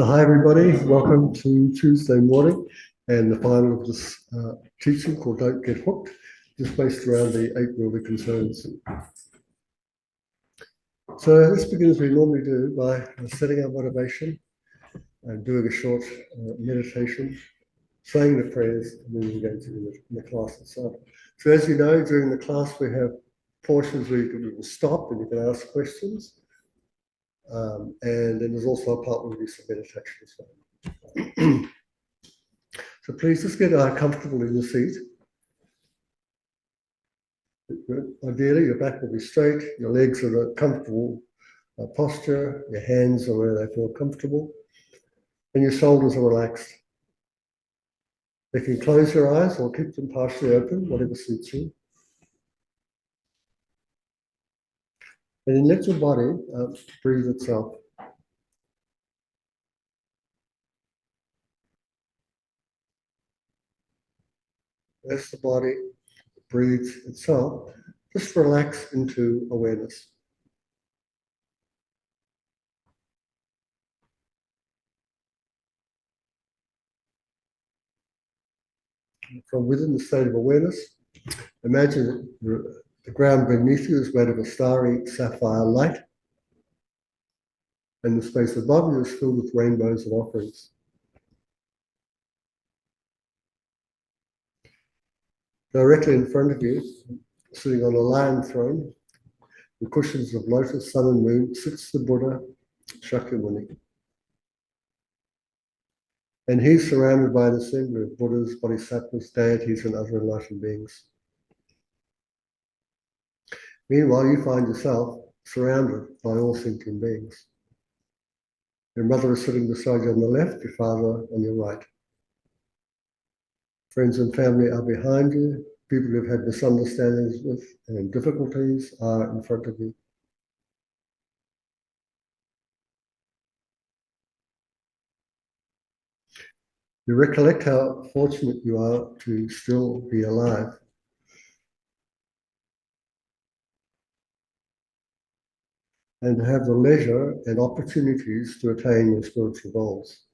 So hi everybody, welcome to Tuesday morning and the final of this teaching called Don't Get Hooked, just based around the 8 worldly concerns. So this begins as we normally do by setting our motivation and doing a short meditation, saying the prayers, and then we go into the class itself. So as you know, during the class we have portions where you can stop and you can ask questions. And then there's also a part where we do some meditation as well. So please just get comfortable in your seat. Ideally, your back will be straight, your legs are in a comfortable posture, your hands are where they feel comfortable, and your shoulders are relaxed. You can close your eyes or keep them partially open, whatever suits you. And then let your body breathe itself. As the body breathes itself, just relax into awareness. From within the state of awareness, imagine that the ground beneath you is made of a starry sapphire light, and the space above you is filled with rainbows and offerings. Directly in front of you, sitting on a lion throne, the cushions of lotus, sun and moon, sits the Buddha, Shakyamuni. And he's surrounded by an assembly of Buddhas, Bodhisattvas, deities, and other enlightened beings. Meanwhile, you find yourself surrounded by all sentient beings. Your mother is sitting beside you on the left, your father on your right. Friends and family are behind you. People you've had misunderstandings with and difficulties are in front of you. You recollect how fortunate you are to still be alive. And to have the leisure and opportunities to attain your spiritual goals.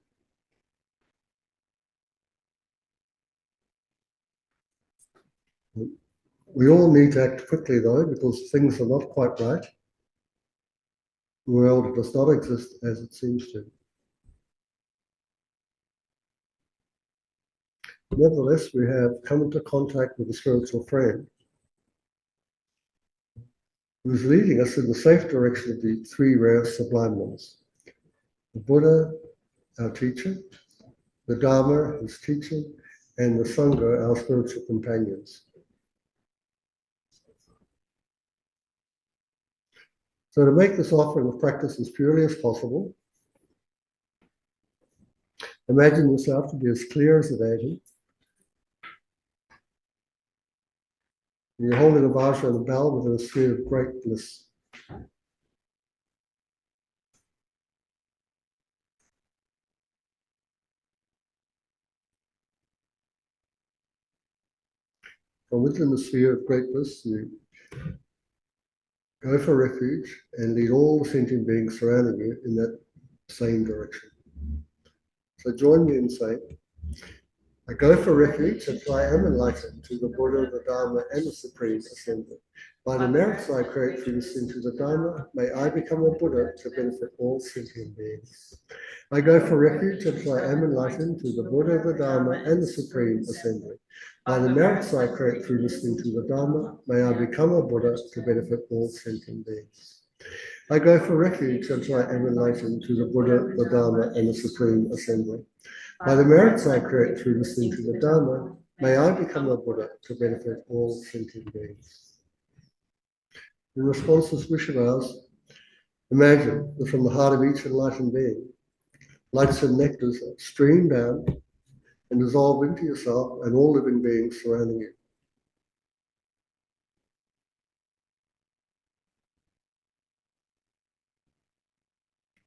We all need to act quickly though, because things are not quite right. The world does not exist as it seems to. Nevertheless, we have come into contact with a spiritual friend who is leading us in the safe direction of the three rare sublime ones. The Buddha, our teacher, the Dharma, his teaching, and the Sangha, our spiritual companions. So to make this offering of practice as purely as possible, imagine yourself to be as clear as a deity. You're holding a vajra and a bell within a sphere of great bliss. From within the sphere of great bliss, you go for refuge and lead all the sentient beings surrounding you in that same direction. So join me in saying, I go for refuge until I am enlightened to the Buddha, the Dharma, and the Supreme Assembly. By the merits I create through listening to the Dharma, may I become a Buddha to benefit all sentient beings. I go for refuge until I am enlightened to the Buddha, the Dharma, and the Supreme Assembly. By the merits I create through listening to the Dharma, may I become a Buddha to benefit all sentient beings. I go for refuge until I am enlightened to the Buddha, the Dharma, and the Supreme Assembly. By the merits I create through listening to the Dharma, may I become a Buddha to benefit all sentient beings. In response to this wish of ours, imagine that from the heart of each enlightened being, lights and nectars stream down and dissolve into yourself and all living beings surrounding you.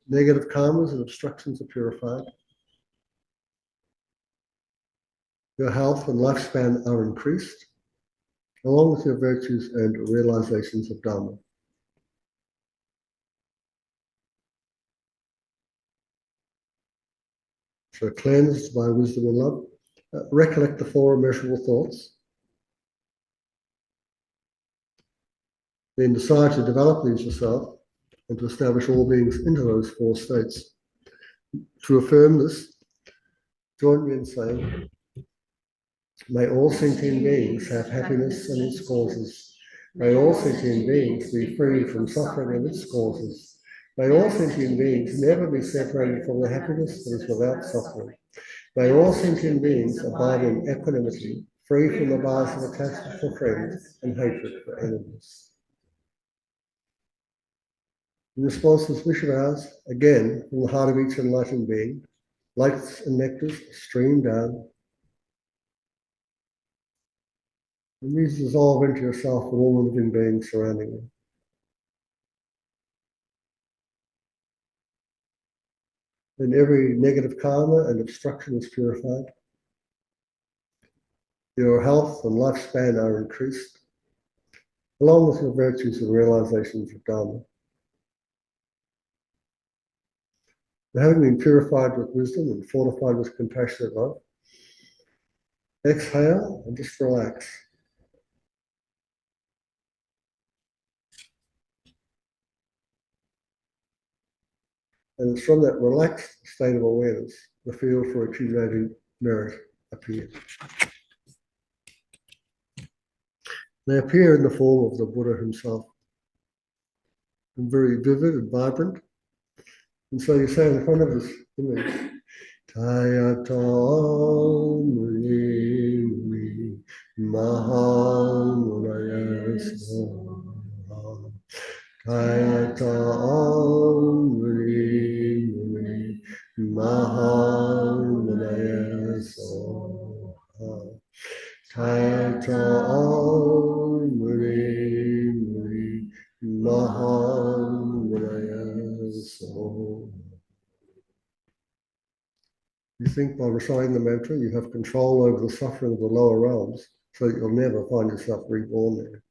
Negative karmas and obstructions are purified. Your health and lifespan are increased, along with your virtues and realizations of Dharma. So cleansed by wisdom and love, recollect the four immeasurable thoughts, then decide to develop these yourself and to establish all beings into those four states. To affirm this, join me in saying, may all sentient beings have happiness and its causes. May all sentient beings be free from suffering and its causes. May all sentient beings never be separated from the happiness that is without suffering. May all sentient beings abide in equanimity, free from the bars of attachment for friends and hatred for enemies. In response to this wish of ours, again, from the heart of each enlightened being, lights and nectars stream down, and these dissolve into yourself and all the living beings surrounding you. Then every negative karma and obstruction is purified. Your health and lifespan are increased, along with your virtues and realizations of Dharma. Having been purified with wisdom and fortified with compassionate love, exhale and just relax. And it's from that relaxed state of awareness, the field for accumulating merit appears. They appear in the form of the Buddha himself, and very vivid and vibrant. And so you say in front of this image, Tayata Muni Muni Mahamuraya Swaha. Tayata Muni Muni Mahamuraya Swaha. Tayata Muni Muni Mahamuraya Swaha. You think by reciting the mantra, you have control over the suffering of the lower realms, so that you'll never find yourself reborn there.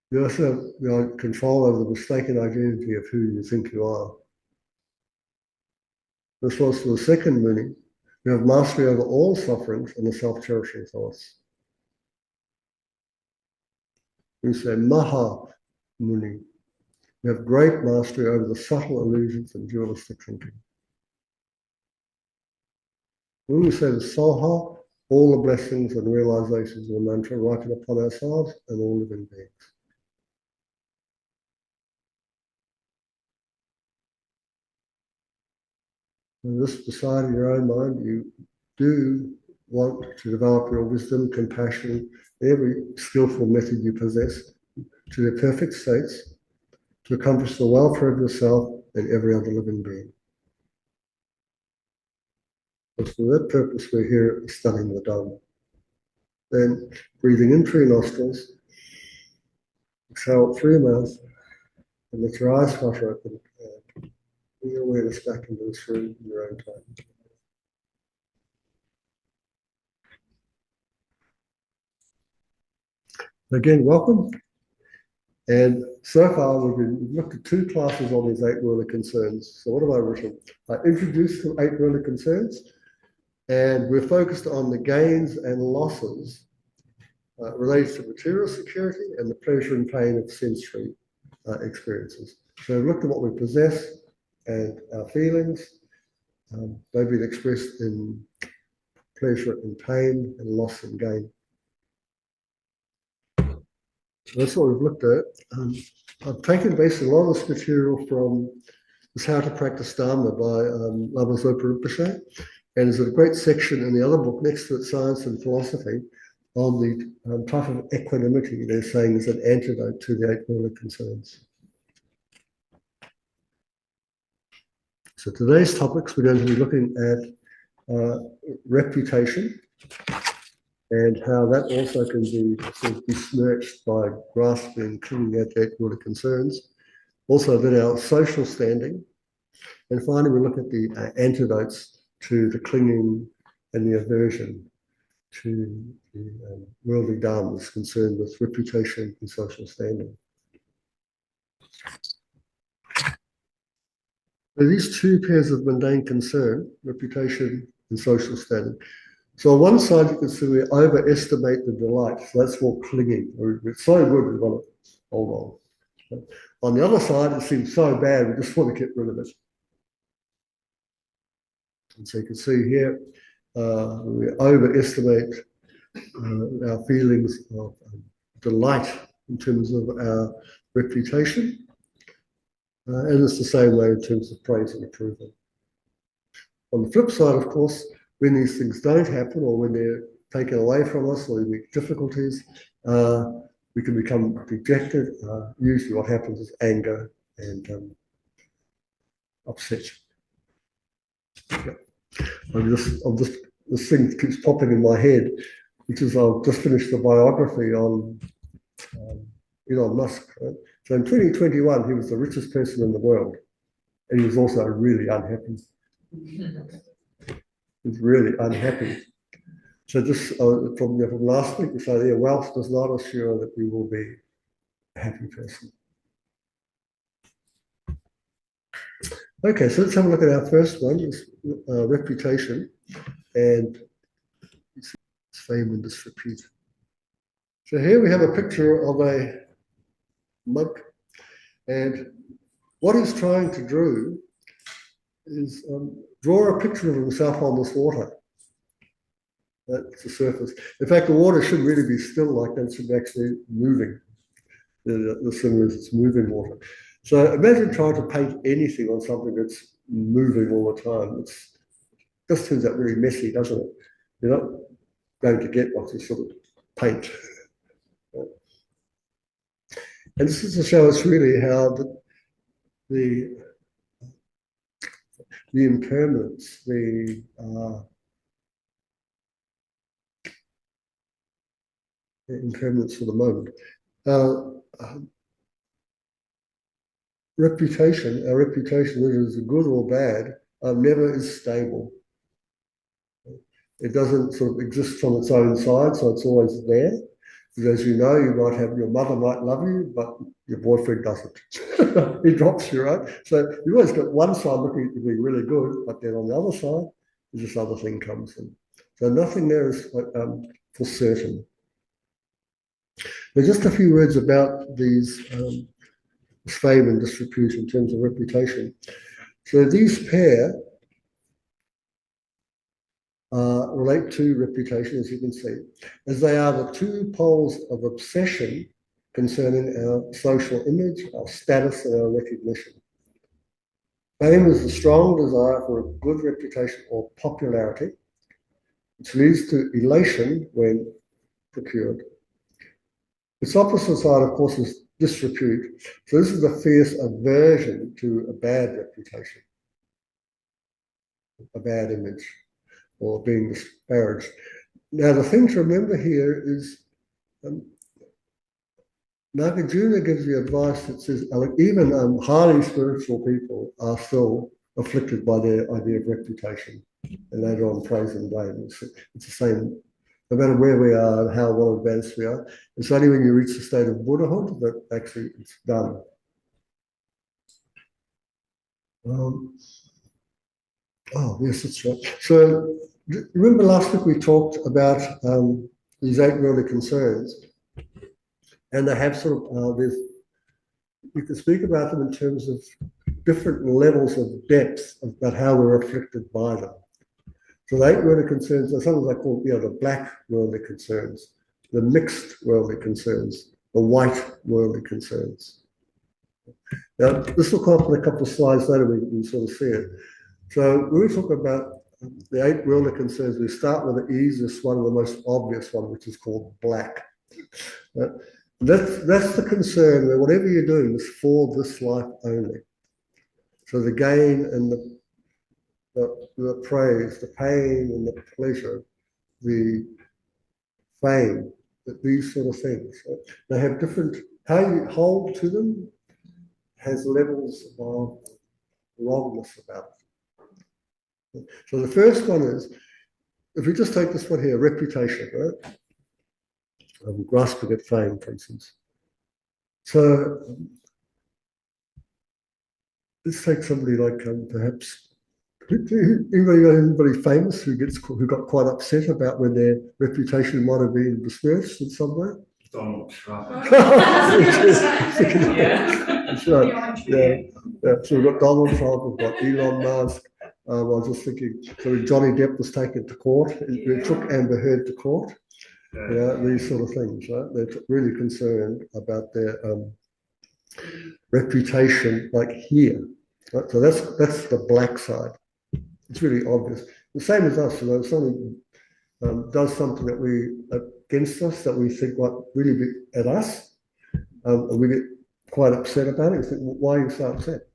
You also have control over the mistaken identity of who you think you are. In response to the second meaning, you have mastery over all sufferings and the self-cherishing thoughts. We say Maha Muni. You have great mastery over the subtle illusions and dualistic thinking. When we say the Soha, all the blessings and realizations of the mantra ripen upon ourselves and all living beings. And this beside in your own mind, you do want to develop your wisdom, compassion, every skillful method you possess to their perfect states to accomplish the welfare of yourself and every other living being. And for that purpose, we're here studying the Dharma. Then breathing in through your nostrils, exhale through your mouth, and let your eyes flutter open. Bring your awareness back into this room in your own time. Again, welcome. And so far, we've looked at two classes on these 8 worldly concerns. So what have I written? I introduced the 8 worldly concerns, and we're focused on the gains and losses related to material security and the pleasure and pain of sensory experiences. So we've looked at what we possess and our feelings. They've been expressed in pleasure and pain and loss and gain. So that's what we've looked at. I've taken basically a lot of this material from this How to Practice Dharma by Lama Zopa Rinpoche, and there's a great section in the other book next to it, Science and Philosophy, on the type of equanimity they're saying is an antidote to the 8 worldly concerns. So today's topics, we're going to be looking at reputation and how that also can be sort of besmirched by grasping and clinging at 8 worldly concerns. Also then our social standing. And finally, we look at the antidotes to the clinging and the aversion to the worldly dharmas concerned with reputation and social standing. So these two pairs of mundane concern, reputation and social standing. So on one side, you can see we overestimate the delight. So that's more clinging. It's so good, we want to hold on. On the other side, it seems so bad, we just want to get rid of it. And so you can see here, we overestimate our feelings of delight in terms of our reputation. And it's the same way in terms of praise and approval. On the flip side, of course, when these things don't happen or when they're taken away from us or we meet difficulties, we can become dejected. Usually what happens is anger and upset. Yeah. This thing keeps popping in my head, which is I've just finished the biography on Elon Musk. Right? So in 2021, he was the richest person in the world, and he was also really unhappy. He was really unhappy. So just from last week, we say, yeah, wealth does not assure that you will be a happy person. Okay, so let's have a look at our first one, is reputation and its fame and disrepute. So here we have a picture of a monk, and what he's trying to do is draw a picture of himself on this water. That's the surface. In fact, the water should really be still like that. It should be actually moving. The swimmer is it's moving water. So imagine trying to paint anything on something that's moving all the time. It just turns out very messy, doesn't it? You're not going to get what you sort of paint. And this is to show us really how the impermanence, the impermanence for the moment. Reputation, our reputation, whether it's good or bad, never is stable. It doesn't sort of exist from its own side, so it's always there. Because as you know, you might have, your mother might love you, but your boyfriend doesn't. He drops you, right? So you've always got one side looking to be really good, but then on the other side, this other thing comes in. So nothing there is for certain. But just a few words about these fame and disrepute in terms of reputation. So these pair relate to reputation, as you can see, as they are the two poles of obsession concerning our social image, our status, and our recognition. Fame is the strong desire for a good reputation or popularity, which leads to elation when procured. Its opposite side, of course, is disrepute. So this is a fierce aversion to a bad reputation, a bad image, or being disparaged. Now, the thing to remember here is Nagarjuna gives the advice that says even highly spiritual people are still afflicted by their idea of reputation, and later on praise and blame. It's the same, no matter where we are and how well advanced we are. It's only when you reach the state of Buddhahood that actually it's done. Oh, yes, that's right. So remember last week we talked about these 8 worldly concerns, and they have sort of, you can speak about them in terms of different levels of depth about how we're afflicted by them. So the 8 worldly concerns are sometimes I call, the black worldly concerns, the mixed worldly concerns, the white worldly concerns. Now, this will come up in a couple of slides later, we sort of see it. So when we talk about the 8 worldly concerns, we start with the easiest one, the most obvious one, which is called black. That's the concern where whatever you're doing is for this life only. So the gain and the praise, the pain and the pleasure, the fame, these sort of things. They have different, how you hold to them has levels of wrongness about it. So the first one is, if we just take this one here, reputation, right? Grasping at fame, for instance. So let's take somebody like perhaps anybody famous who got quite upset about when their reputation might have been besmirched in some way. Donald Trump. That's right. Yeah. So we've got Donald Trump, we've got Elon Musk. I was just thinking, so Johnny Depp was taken to court. It took Amber Heard to court. These sort of things, right? They're really concerned about their reputation, like here. Right? So that's the black side. It's really obvious. The same as us, if somebody does something that against us, that we think might really be at us, and we get quite upset about it. We think, well, why are you so upset?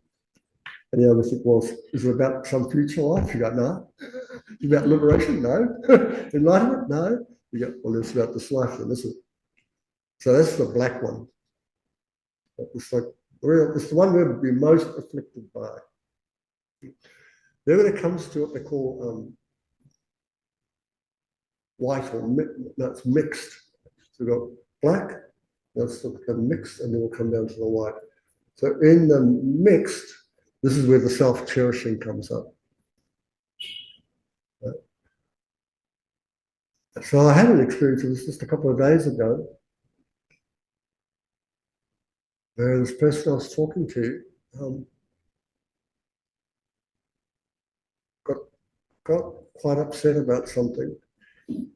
And the other think, well, is it about some future life? You go, no. Is it about liberation? No. Enlightenment? No. You go, well, it's about this life then, isn't it? So that's the black one. It's like it's the one we're be most afflicted by. Then when it comes to what they call white or that's mixed. So we've got black, that's the mixed, and then we'll come down to the white. So in the mixed, this is where the self-cherishing comes up. So I had an experience of this just a couple of days ago, where this person I was talking to got quite upset about something. You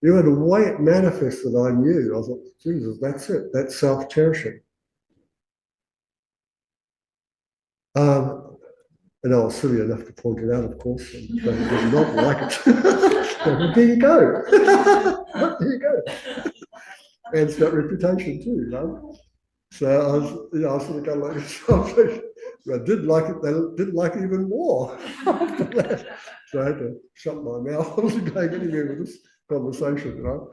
know, the way it manifested, I knew. I thought, Jesus, that's it. That's self-cherishing. And I was silly enough to point it out, of course, and they did not like it. Well, there you go. There you go. And it's got reputation too, you know. So I was sort of going like this. I did like it. They didn't like it even more after that. So I had to shut my mouth. I wasn't going anywhere with this conversation, you know.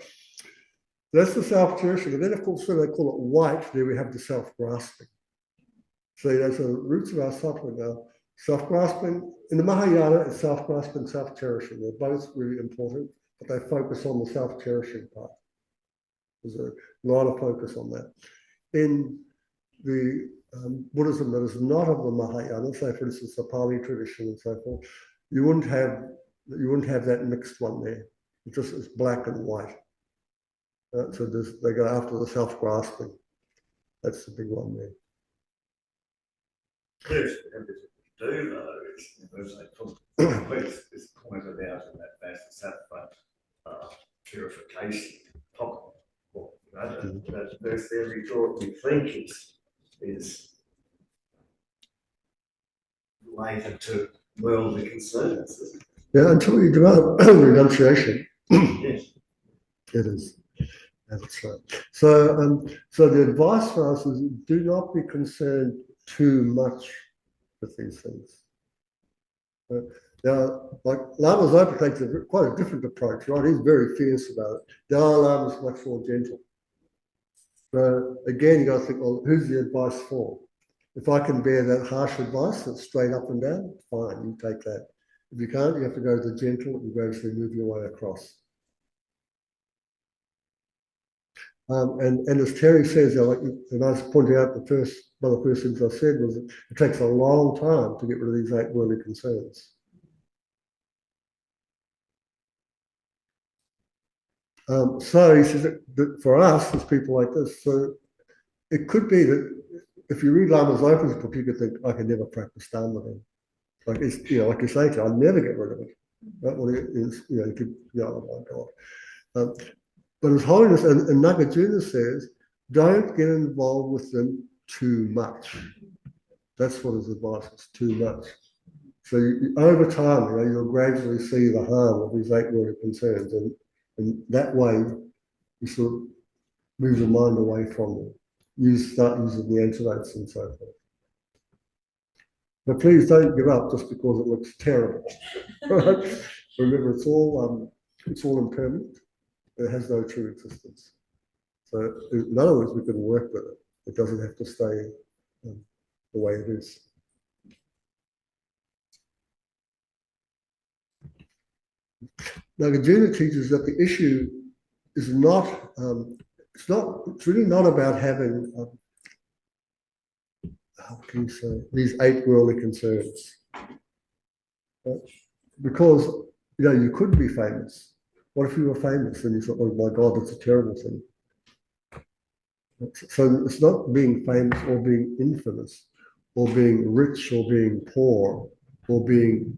That's the self-cherishing. And then, of course, when they call it white, there we have the self-grasping. So that's the roots of our suffering now. Self-grasping, in the Mahayana, it's self-grasping, self-cherishing. They're both really important, but they focus on the self-cherishing part. There's a lot of focus on that. In the Buddhism that is not of the Mahayana, say for instance the Pali tradition and so forth, you wouldn't have that mixed one there. It's black and white. So they go after the self-grasping. That's the big one there. Yes, do though, as it's pointed out in that Sattva purification topic. That's every thought we think is related to worldly concerns. Yeah, until you develop renunciation. Yes. It is. That's right. So, so the advice for us is do not be concerned too much with these things. Now, like Lama Zopa takes quite a different approach, right? He's very fierce about it. Dalai Lama is much more gentle. So again, you got to think, well, who's the advice for? If I can bear that harsh advice that's straight up and down, fine, you take that. If you can't, you have to go to the gentle and gradually move your way across. And as Terry says, and I was pointing out one of the first things I said was it takes a long time to get rid of these 8 worldly concerns. So he says that for us, as people like this, so it could be that if you read Lama Zopa's book, you could think, I can never practice Dharma then. Like it's, like you say, I'll never get rid of it. Right? Well, it is, you could, oh my God. But His Holiness and Nagarjuna says, don't get involved with them too much. That's what his advice is, too much. So over time, you'll gradually see the harm of these 8 worldly concerns, and that way you sort of move your mind away from them. Start using the antidotes and so forth. But please don't give up just because it looks terrible. Right? Remember, it's all impermanent. It has no true existence. So in other words, we can work with it. It doesn't have to stay the way it is. Nagarjuna teaches that the issue is not, it's really not about having how can you say, these 8 worldly concerns. Right? Because, you could be famous. What if you were famous and you thought, oh my God, that's a terrible thing. So it's not being famous or being infamous or being rich or being poor or being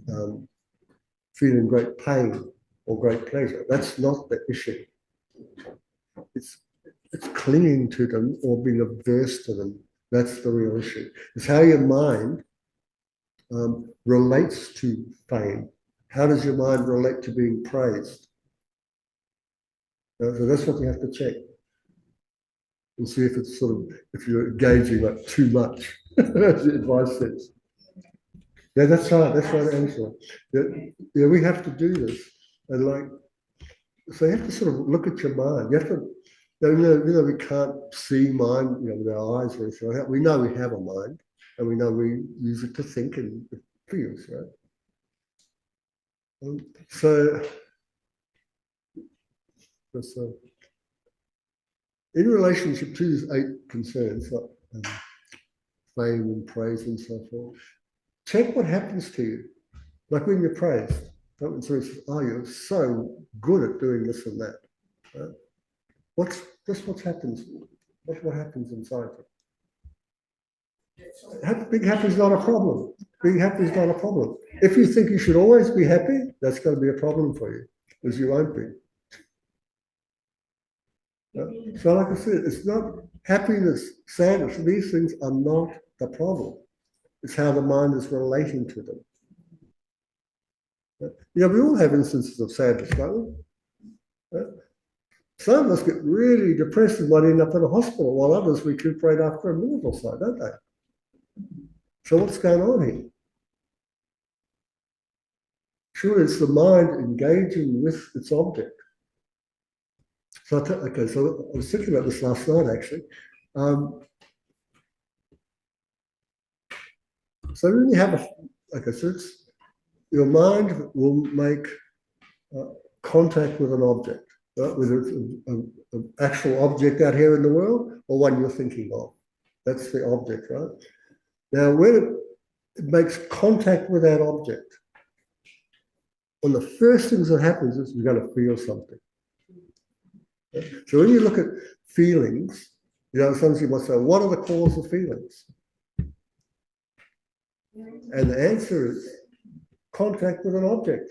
feeling great pain or great pleasure. That's not the issue. It's clinging to them or being averse to them. That's the real issue. It's how your mind relates to fame. How does your mind relate to being praised? So that's what you have to check and see if it's if you're engaging like too much, as the advice says. Yeah, that's right. That's right, Angela. Yeah, we have to do this, and so you have to sort of look at your mind. You have to, we can't see mind, with our eyes or anything like that. We know we have a mind, and we know we use it to think and it feels, right? So in relationship to these 8 concerns, like fame and praise and so forth, check what happens to you. Like when you're praised, when somebody says, "Oh, you're so good at doing this and that." Right? What happens? What happens inside you? Being happy is not a problem. Being happy is not a problem. If you think you should always be happy, that's going to be a problem for you, because you won't be. So like I said, it's not happiness, sadness. These things are not the problem. It's how the mind is relating to them. We all have instances of sadness, don't we? Some of us get really depressed and might end up in a hospital, while others recuperate after a minute or so, don't they? So what's going on here? Sure, it's the mind engaging with its object. So I was thinking about this last night, actually. So when you have your mind will make contact with an object, right? Whether it's an actual object out here in the world or one you're thinking of. That's the object, right? Now, when it makes contact with that object, one of the first things that happens is you're going to feel something. So when you look at feelings, sometimes you might say, what are the cause of feelings? And the answer is contact with an object.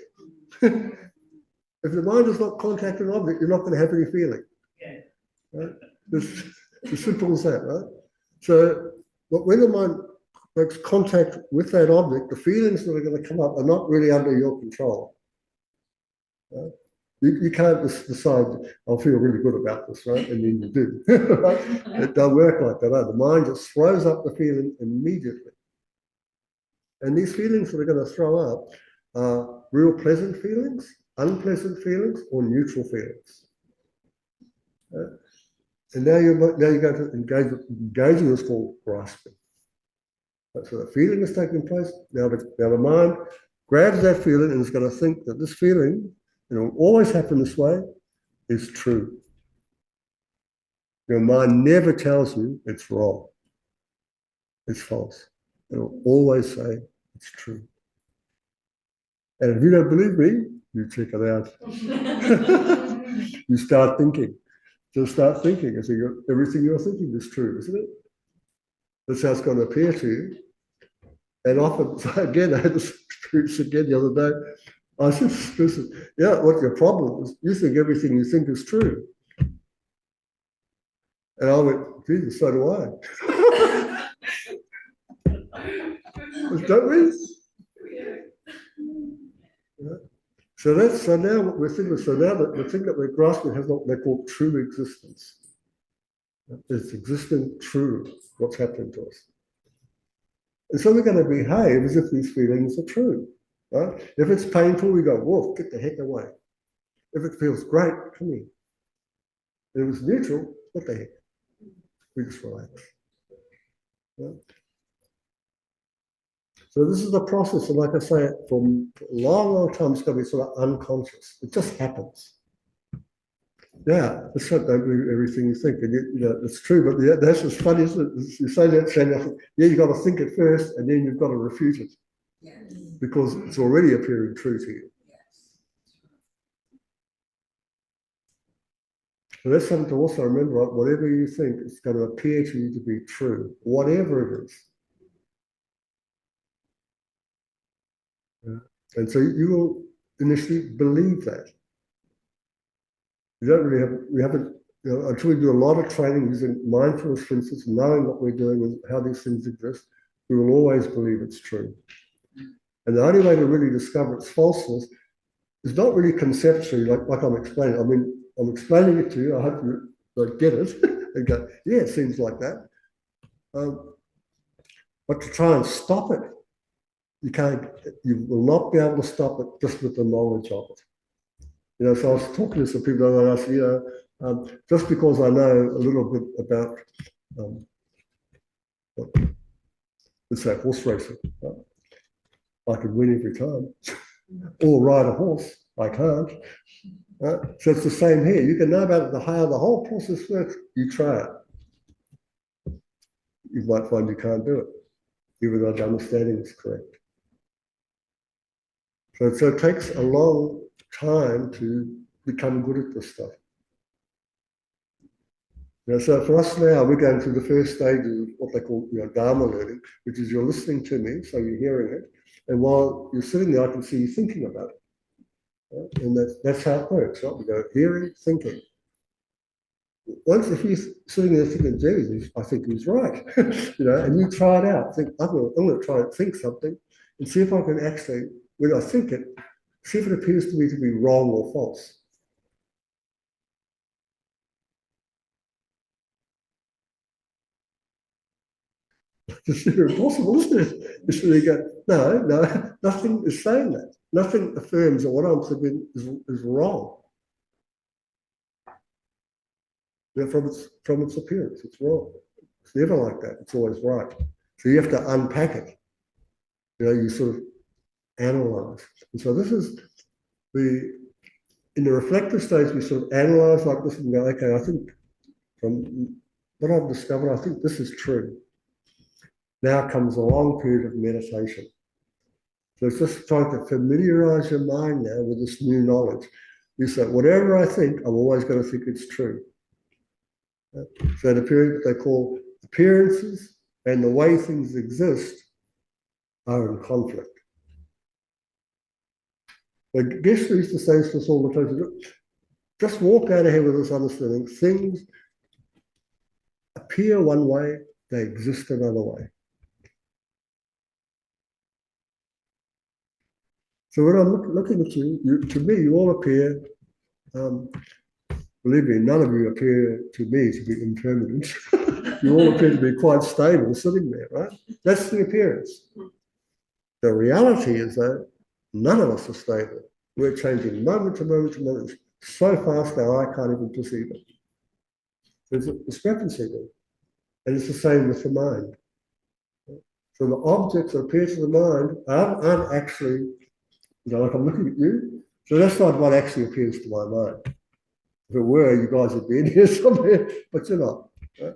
If the mind does not contact an object, you're not going to have any feeling. Right? It's as simple as that, right? So when the mind makes contact with that object, the feelings that are going to come up are not really under your control. Right? You can't just decide, I'll feel really good about this, right? And then you do. Right? It doesn't work like that. Right? The mind just throws up the feeling immediately. And these feelings that are going to throw up are real pleasant feelings, unpleasant feelings, or neutral feelings. Right? And now you're going to engage. Engaging is called grasping. Right? So the feeling is taking place. Now the mind grabs that feeling and is going to think that this feeling, will always happen this way, is true. Your mind never tells you it's wrong. It's false. It'll always say it's true. And if you don't believe me, you check it out. You start thinking. Just start thinking. I think everything you're thinking is true, isn't it? That's how it's going to appear to you. And often, again, I had this experience again the other day. I said to this person, yeah, what your problem is, you think everything you think is true. And I went, Jesus, so do I. Don't we? Yeah. So now what we're thinking. So now that the thing that we're grasping has what they call true existence. It's existing true, what's happening to us. And so we're going to behave as if these feelings are true. Right? If it's painful, we go, whoa, get the heck away. If it feels great, come here. If it's neutral, what the heck? We just relax. Right? So this is the process, and like I say, for a long, long time, it's going to be sort of unconscious. It just happens. Yeah, it's not, don't believe everything you think, and you know it's true. But that's what's funny, isn't it? You say that, Shane, I think, yeah, you've got to think it first, and then you've got to refute it because it's already appearing true to you. So that's something to also remember. Right? Whatever you think, it's going to appear to you to be true, whatever it is. Yeah. And so you will initially believe that. You don't really have, we haven't, you know, until we do a lot of training using mindfulness, for instance, knowing what we're doing and how these things exist, we will always believe it's true. And the only way to really discover its falseness is not really conceptually, like I'm explaining. I mean, I'm explaining it to you. I hope you get it and go, yeah, it seems like that. But to try and stop it, you can't, you will not be able to stop it just with the knowledge of it. You know, so I was talking to some people and I said, you know, just because I know a little bit about, let's say, horse racing, I can win every time, or ride a horse, I can't. So it's the same here. You can know about how the whole process works. You try it. You might find you can't do it, even though the understanding is correct. So it takes a long time to become good at this stuff. You know, so for us now, we're going through the first stage of what they call, you know, Dharma learning, which is you're listening to me, so you're hearing it, and while you're sitting there, I can see you thinking about it. Right? And that's how it works. Right? We go hearing, thinking. Once if you're sitting there thinking, geez, I think he's right, you know, and you try it out, think, I'm going to try and think something and see if I can actually, when I think it, see if it appears to me to be wrong or false. It's impossible, isn't it? It's really go, no, nothing is saying that. Nothing affirms that what I'm thinking is wrong. You know, from its appearance, it's wrong. It's never like that. It's always right. So you have to unpack it. You know, you sort of analyze. And so this is in the reflective stage, we sort of analyze like this and go, okay, I think from what I've discovered, I think this is true. Now comes a long period of meditation. So it's just trying to familiarize your mind now with this new knowledge. You say, whatever I think, I'm always going to think it's true. So the period they call appearances and the way things exist are in conflict. But Geshe used to say to us all the time, just walk out of here with this understanding. Things appear one way, they exist another way. So when I'm looking at you, to me, you all appear, believe me, none of you appear to me to be impermanent. You all appear to be quite stable sitting there, right? That's the appearance. The reality is that none of us are stable. We're changing moment to moment to moment so fast now I can't even perceive it. There's a discrepancy there. And it's the same with the mind. So the objects that appear to the mind aren't actually, you know, like I'm looking at you. So that's not what actually appears to my mind. If it were, you guys would be in here somewhere, but you're not. Right?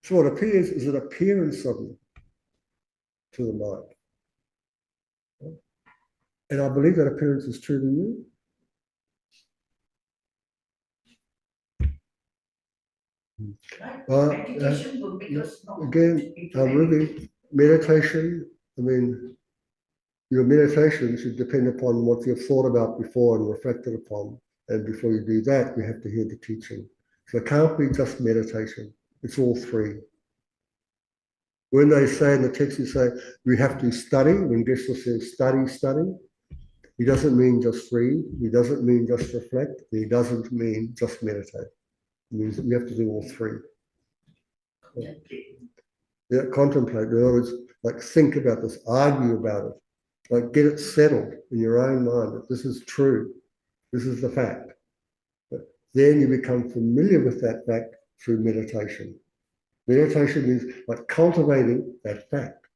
So what appears is an appearance of you to the mind. Right? And I believe that appearance is true to you. Again, Ruby, meditation, I mean, your meditation should depend upon what you've thought about before and reflected upon. And before you do that, you have to hear the teaching. So it can't be just meditation. It's all three. When they say in the text, you say, we have to study, when Geshe says study, he doesn't mean just read, he doesn't mean just reflect, he doesn't mean just meditate. It means that you have to do all three. Yeah, contemplate. In other words, like think about this, argue about it, like get it settled in your own mind that this is true, this is the fact. But then you become familiar with that fact through meditation. Meditation is like cultivating that fact,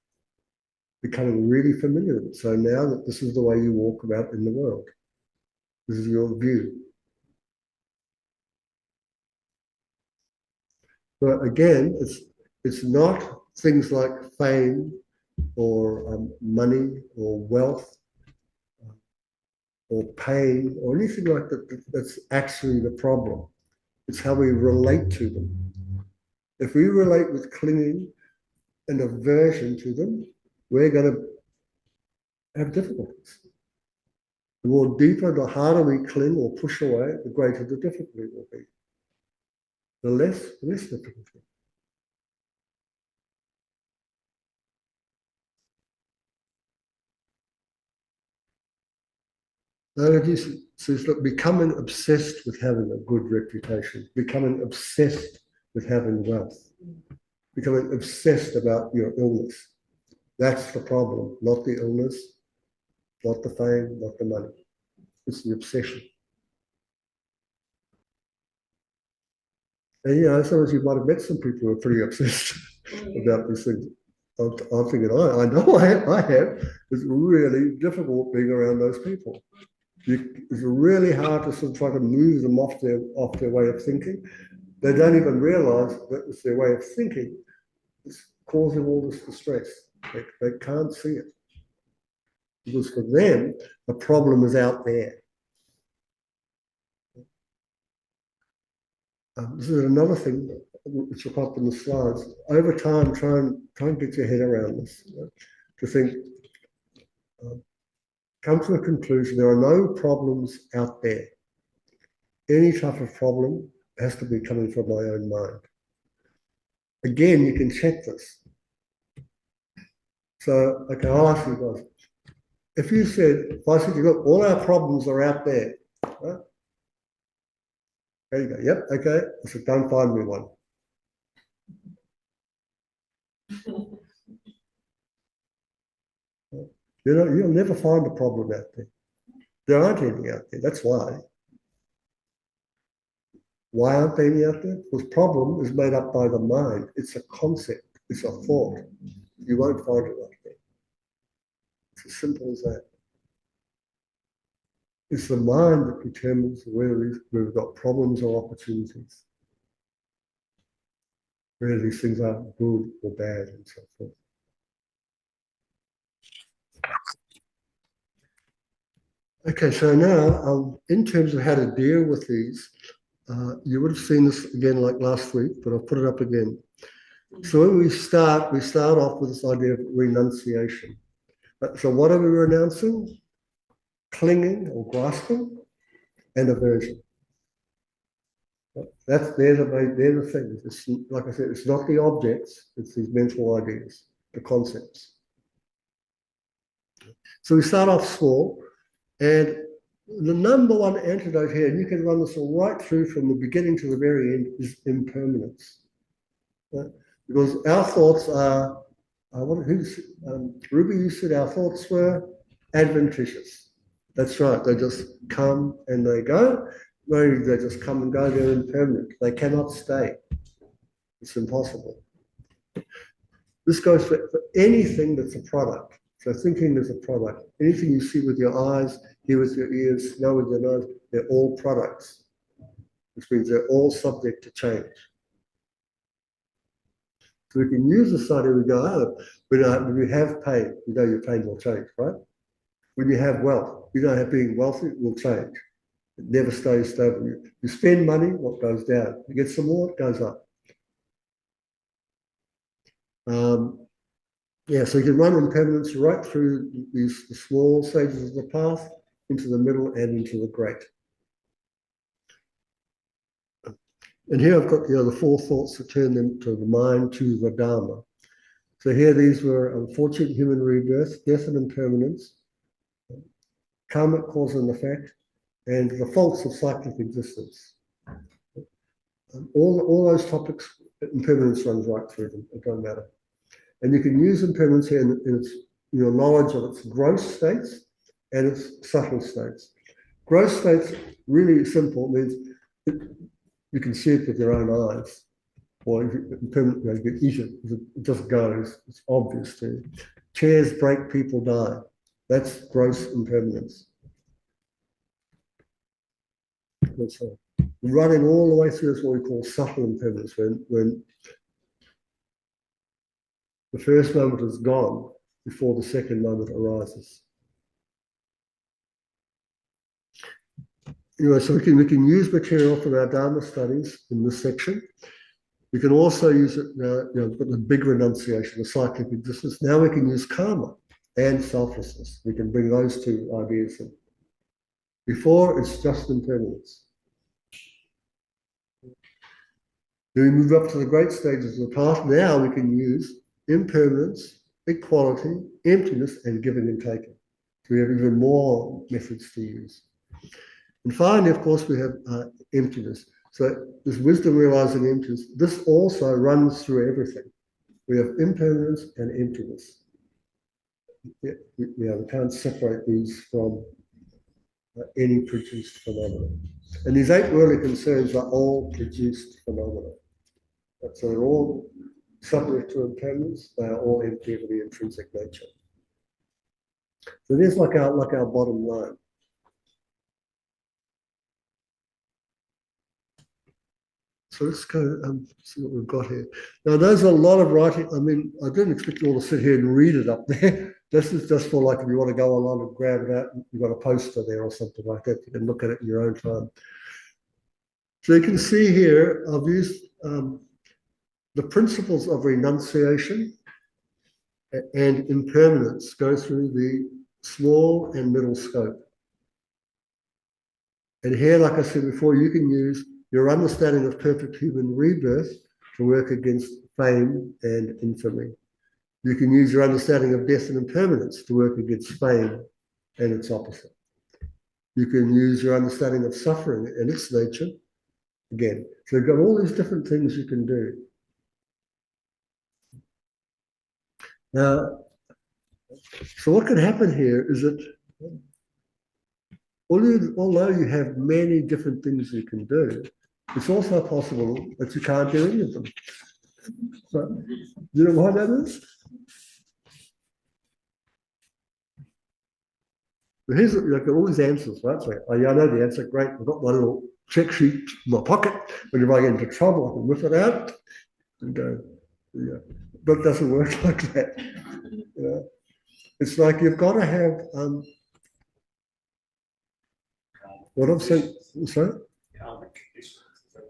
becoming really familiar with it. So now that this is the way you walk about in the world, this is your view. But again, it's not things like fame or money or wealth or pain or anything like that that's actually the problem. It's how we relate to them. If we relate with clinging and aversion to them, we're going to have difficulties. The more deeper, the harder we cling or push away, the greater the difficulty will be. The less difficulty. So it's like becoming obsessed with having a good reputation, becoming obsessed with having wealth, becoming obsessed about your illness. That's the problem, not the illness, not the fame, not the money. It's the obsession. And sometimes you might have met some people who are pretty obsessed about these things. I'm thinking, I know I have. It's really difficult being around those people. It's really hard to sort of try to move them off their way of thinking. They don't even realize that it's their way of thinking. It's causing all this distress. They can't see it. Because for them, the problem is out there. This is another thing which will pop in the slides. Over time, try and get your head around this. To think, come to a conclusion, there are no problems out there. Any type of problem has to be coming from my own mind. Again, you can check this. So, okay, I'll ask you guys. If I said to you, look, all our problems are out there. Right? There you go. Yep, okay. I said, don't find me one. You'll never find a problem out there. There aren't any out there. That's why. Why aren't there any out there? Because problem is made up by the mind. It's a concept. It's a thought. You won't find it out there. It's as simple as that. It's the mind that determines where we've got problems or opportunities, where these things are good or bad and so forth. Okay, so now in terms of how to deal with these, you would have seen this again like last week, but I'll put it up again. So when we start off with this idea of renunciation. So what are we renouncing? Clinging or grasping and aversion. They're the things. It's, like I said, it's not the objects, it's these mental ideas, the concepts. So we start off small, and the number one antidote here, and you can run this right through from the beginning to the very end, is impermanence. Right? Because our thoughts are, Ruby, you said our thoughts were adventitious. That's right, they just come and they go. Maybe they just come and go, they're impermanent. They cannot stay. It's impossible. This goes for anything that's a product. So thinking is a product. Anything you see with your eyes, hear with your ears, smell with your nose, they're all products, which means they're all subject to change. So we can use this idea, we go, when you have pain, you know your pain will change, right? When you have wealth, you know how being wealthy will change. It never stays stable. You spend money, what goes down? You get some more, it goes up. So you can run impermanence right through the small stages of the path, into the middle and into the great. And here I've got the four thoughts that turn them to the mind, to the Dharma. So here these were unfortunate human rebirth, death and impermanence, karmic cause and effect, and the faults of cyclic existence. All those topics, impermanence runs right through them. It doesn't matter. And you can use impermanence here in its your knowledge of its gross states and its subtle states. Gross states, really simple, means you can see it with your own eyes. Or if you get eaten, it just goes. It's obvious to you. Chairs break, people die. That's gross impermanence. running all the way through is what we call subtle impermanence, when the first moment is gone before the second moment arises. Anyway, so we can use material from our Dharma studies in this section. We can also use it now, we've got the big renunciation, the cyclic existence. Now we can use karma and selflessness. We can bring those two ideas in. Before, it's just impermanence. Then we move up to the great stages of the path. Now we can use impermanence, equality, emptiness, and giving and taking. So we have even more methods to use. And finally, of course, we have emptiness. So this wisdom realizing emptiness, this also runs through everything. We have impermanence and emptiness. We can't separate these from any produced phenomena. And these 8 worldly concerns are all produced phenomena. So they're all subject to impermanence. They are all empty of the intrinsic nature. So it is like our bottom line. So let's go see what we've got here. Now, there's a lot of writing. I mean, I didn't expect you all to sit here and read it up there. This is just for, like, if you want to go online and grab it out, you've got a poster there or something like that. You can look at it in your own time. So you can see here, I've used the principles of renunciation and impermanence go through the small and middle scope. And here, like I said before, you can use your understanding of perfect human rebirth to work against fame and infamy. You can use your understanding of death and impermanence to work against fame and its opposite. You can use your understanding of suffering and its nature again. So you've got all these different things you can do. Now, so what can happen here is that although you have many different things you can do, it's also possible that you can't do any of them. So, do you know why that is? But here's like all these answers, right? So, oh yeah, I know the answer. Great, I've got my little check sheet in my pocket. Whenever I get into trouble, I can whip it out and go. Yeah, but it doesn't work like that. You know? It's like you've got to have what I'm saying. Sorry.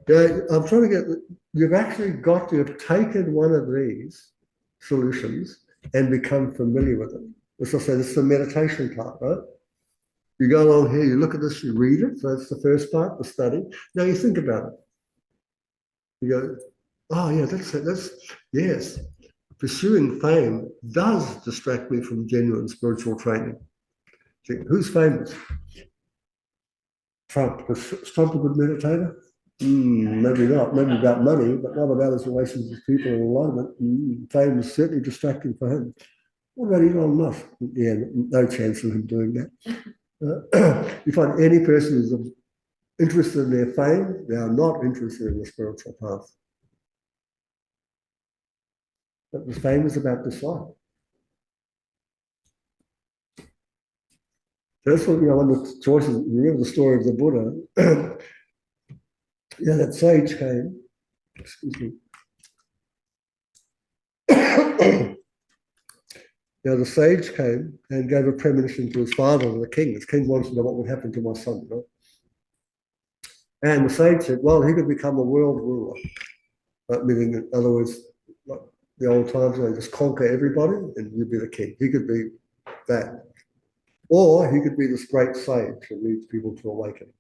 Yeah, I'm trying to get. You've actually got to have taken one of these solutions and become familiar with it. As I say, this is the meditation part, right? You go along here, you look at this, you read it. So that's the first part, the study. Now you think about it. You go, oh yeah, that's it. Yes. Pursuing fame does distract me from genuine spiritual training. See, who's famous? Trump. Was Trump a good meditator? Maybe not. Maybe about money, but not about his relations with people and alignment. Fame is certainly distracting for him. What about Elon Musk? Yeah, no chance of him doing that. You find any person who's interested in their fame, they are not interested in the spiritual path. But the fame is about dislike. That's what, one of the choices, you remember the story of the Buddha. That sage came, excuse me. The sage came and gave a premonition to his father, the king. The king wanted to know what would happen to my son, And the sage said, well, he could become a world ruler. Meaning, in other words, like the old times, they just conquer everybody and you'd be the king. He could be that. Or he could be this great sage that leads people to awakening.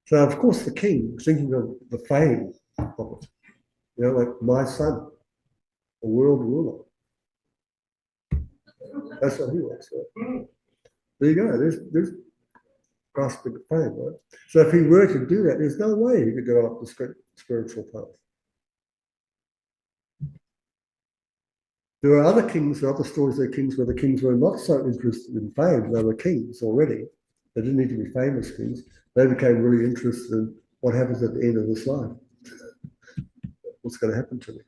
So, of course, the king, thinking of the fame of it, like my son, a world ruler. That's what he wants. Right? There you go. There's grasping of fame, right? So if he were to do that, there's no way he could go up the spiritual path. There are other kings, other stories of kings where the kings were not so interested in fame. They were kings already. They didn't need to be famous kings. They became really interested in what happens at the end of this life. What's going to happen to me?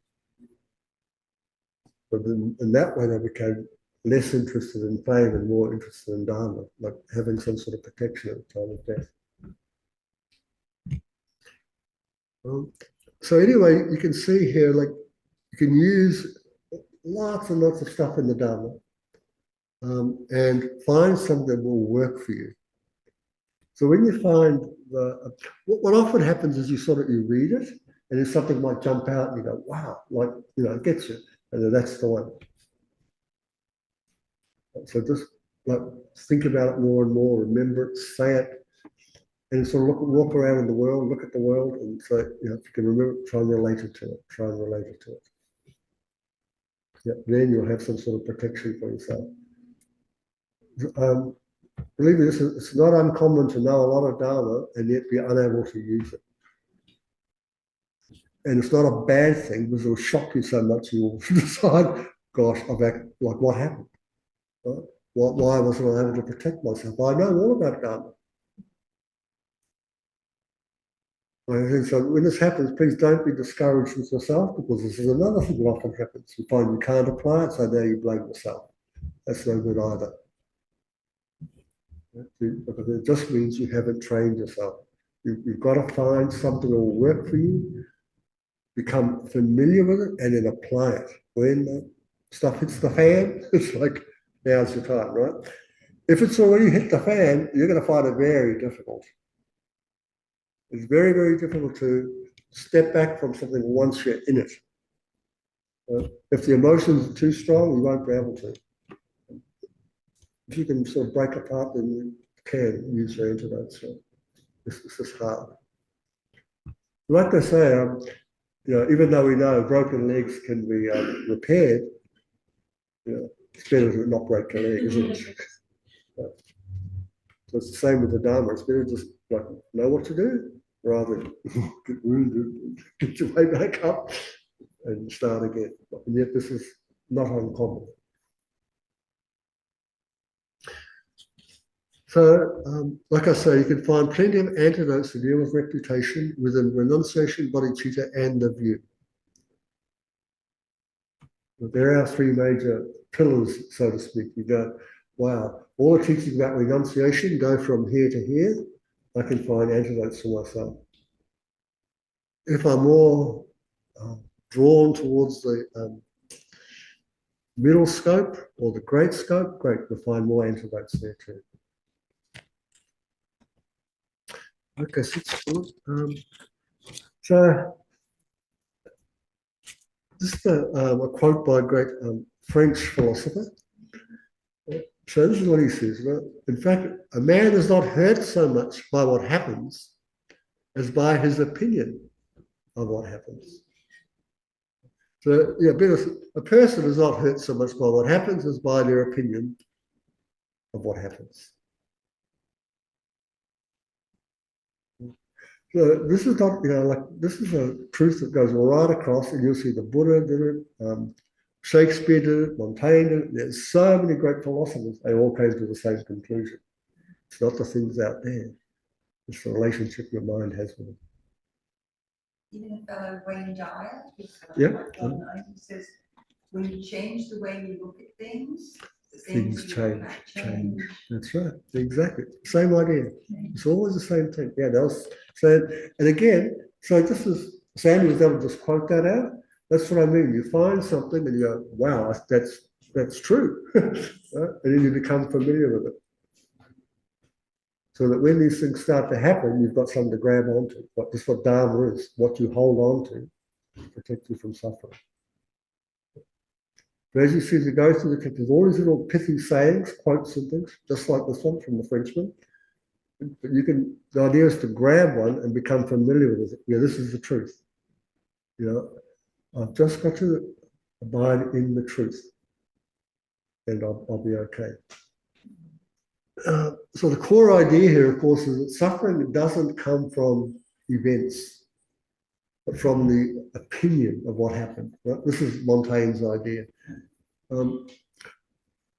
But in that way, they became less interested in fame and more interested in dharma, like having some sort of protection at the time of death. So anyway, you can see here, like you can use lots and lots of stuff in the Dharma and find something that will work for you. So when you find what often happens is you read it and then something might jump out and you go, wow, like, it gets you. And then that's the one. So just like think about it more and more, remember it, say it, and sort of walk around in the world, look at the world, and so if you can remember it, try and relate it to it. Try and relate it to it. Yeah, then you'll have some sort of protection for yourself. Believe me, it's not uncommon to know a lot of Dharma and yet be unable to use it. And it's not a bad thing because it will shock you so much you will decide, gosh, like what happened? Right? Why wasn't I able to protect myself? I know all about Dharma. So when this happens, please don't be discouraged with yourself because this is another thing that often happens. You find you can't apply it, so now you blame yourself. That's no good either. Because it just means you haven't trained yourself. You've got to find something that will work for you, become familiar with it, and then apply it. When the stuff hits the fan, it's like, now's your time, right? If it's already hit the fan, you're going to find it very difficult. It's very, very difficult to step back from something once you're in it. If the emotions are too strong, you won't be able to. If you can sort of break apart, then you can use your antidotes. So this is hard. Like they say, even though we know broken legs can be repaired, it's better to not break the leg, isn't it? So it's the same with the Dharma. It's better just like know what to do rather than get wounded, get your way back up and start again. And yet this is not uncommon. So, like I say, you can find plenty of antidotes to deal with reputation within renunciation, bodhicitta, and the view. But there are three major pillars, so to speak. You go, wow, all the teaching about renunciation go from here to here. I can find antidotes for myself. If I'm more drawn towards the middle scope or the great scope, great, we'll find more antidotes there too. Okay, so this is a quote by a great French philosopher. So this is what he says. In fact, a man is not hurt so much by what happens as by his opinion of what happens. So yeah, a person is not hurt so much by what happens as by their opinion of what happens. So this is not, this is a truth that goes right across, and you'll see the Buddha did it, Shakespeare did it, Montaigne did it. There's so many great philosophers, they all came to the same conclusion. It's not the things out there, it's the relationship your mind has with it. Even a fellow Wayne Dyer, he says, when you change the way you look at things, things change. That's right. Exactly. Same idea. It's always the same thing. Yeah, so, and again, so this is, Sandy was able to just quote that out. That's what I mean. You find something and you go, wow, that's true. Right? And then you become familiar with it. So that when these things start to happen, you've got something to grab onto. That's what Dharma is, what you hold on to protect you from suffering. But as you see, as you go through there's all these little pithy sayings, quotes and things, just like this one from the Frenchman. But the idea is to grab one and become familiar with it. Yeah, this is the truth. I've just got to abide in the truth and I'll be okay. So the core idea here, of course, is that suffering doesn't come from events, but from the opinion of what happened. Right? This is Montaigne's idea. The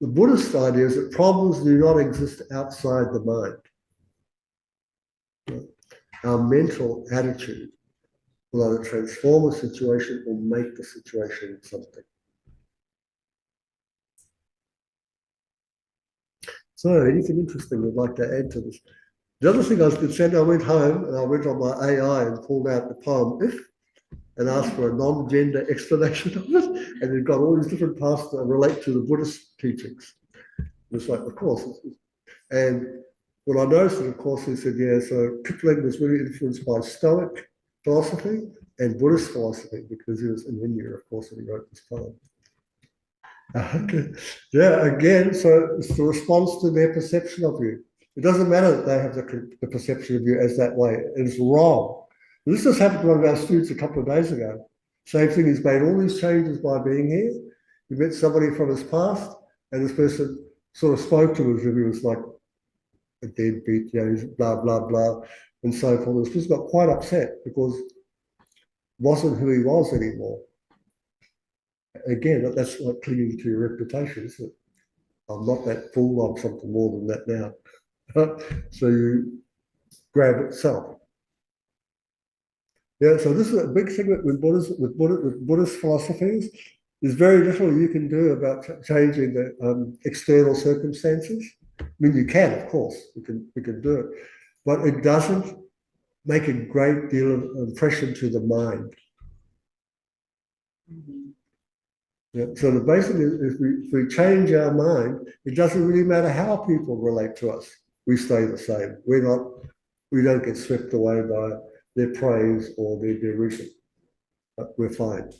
Buddhist idea is that problems do not exist outside the mind. Right? Our mental attitude will either transform a situation or make the situation something. So anything interesting you'd like to add to this? The other thing I was concerned, I went home and I went on my AI and pulled out the poem If and asked for a non-gender explanation of it. And it got all these different parts that relate to the Buddhist teachings. It's like, of course. And what I noticed, of course, he said, yeah, so Kipling was really influenced by Stoic philosophy and Buddhist philosophy because he was in India, of course, when he wrote this poem. Okay. Yeah, again, so it's the response to their perception of you. It doesn't matter that they have the perception of you as that way. It's wrong. This just happened to one of our students a couple of days ago. Same thing, he's made all these changes by being here. He met somebody from his past, and this person sort of spoke to him as if he was like a deadbeat, he's blah, blah, blah, and so forth. This person got quite upset because it wasn't who he was anymore. Again, that's like clinging to your reputation, isn't it? I'm not that fool, I'm something more than that now. So you grab itself. Yeah, so this is a big thing with Buddhist philosophies. There's very little you can do about changing the external circumstances. I mean, you can, of course, we can do it, but it doesn't make a great deal of impression to the mind. Yeah, so the basic is if we change our mind, it doesn't really matter how people relate to us. We stay the same. We don't get swept away by their praise or their derision. But we're fine.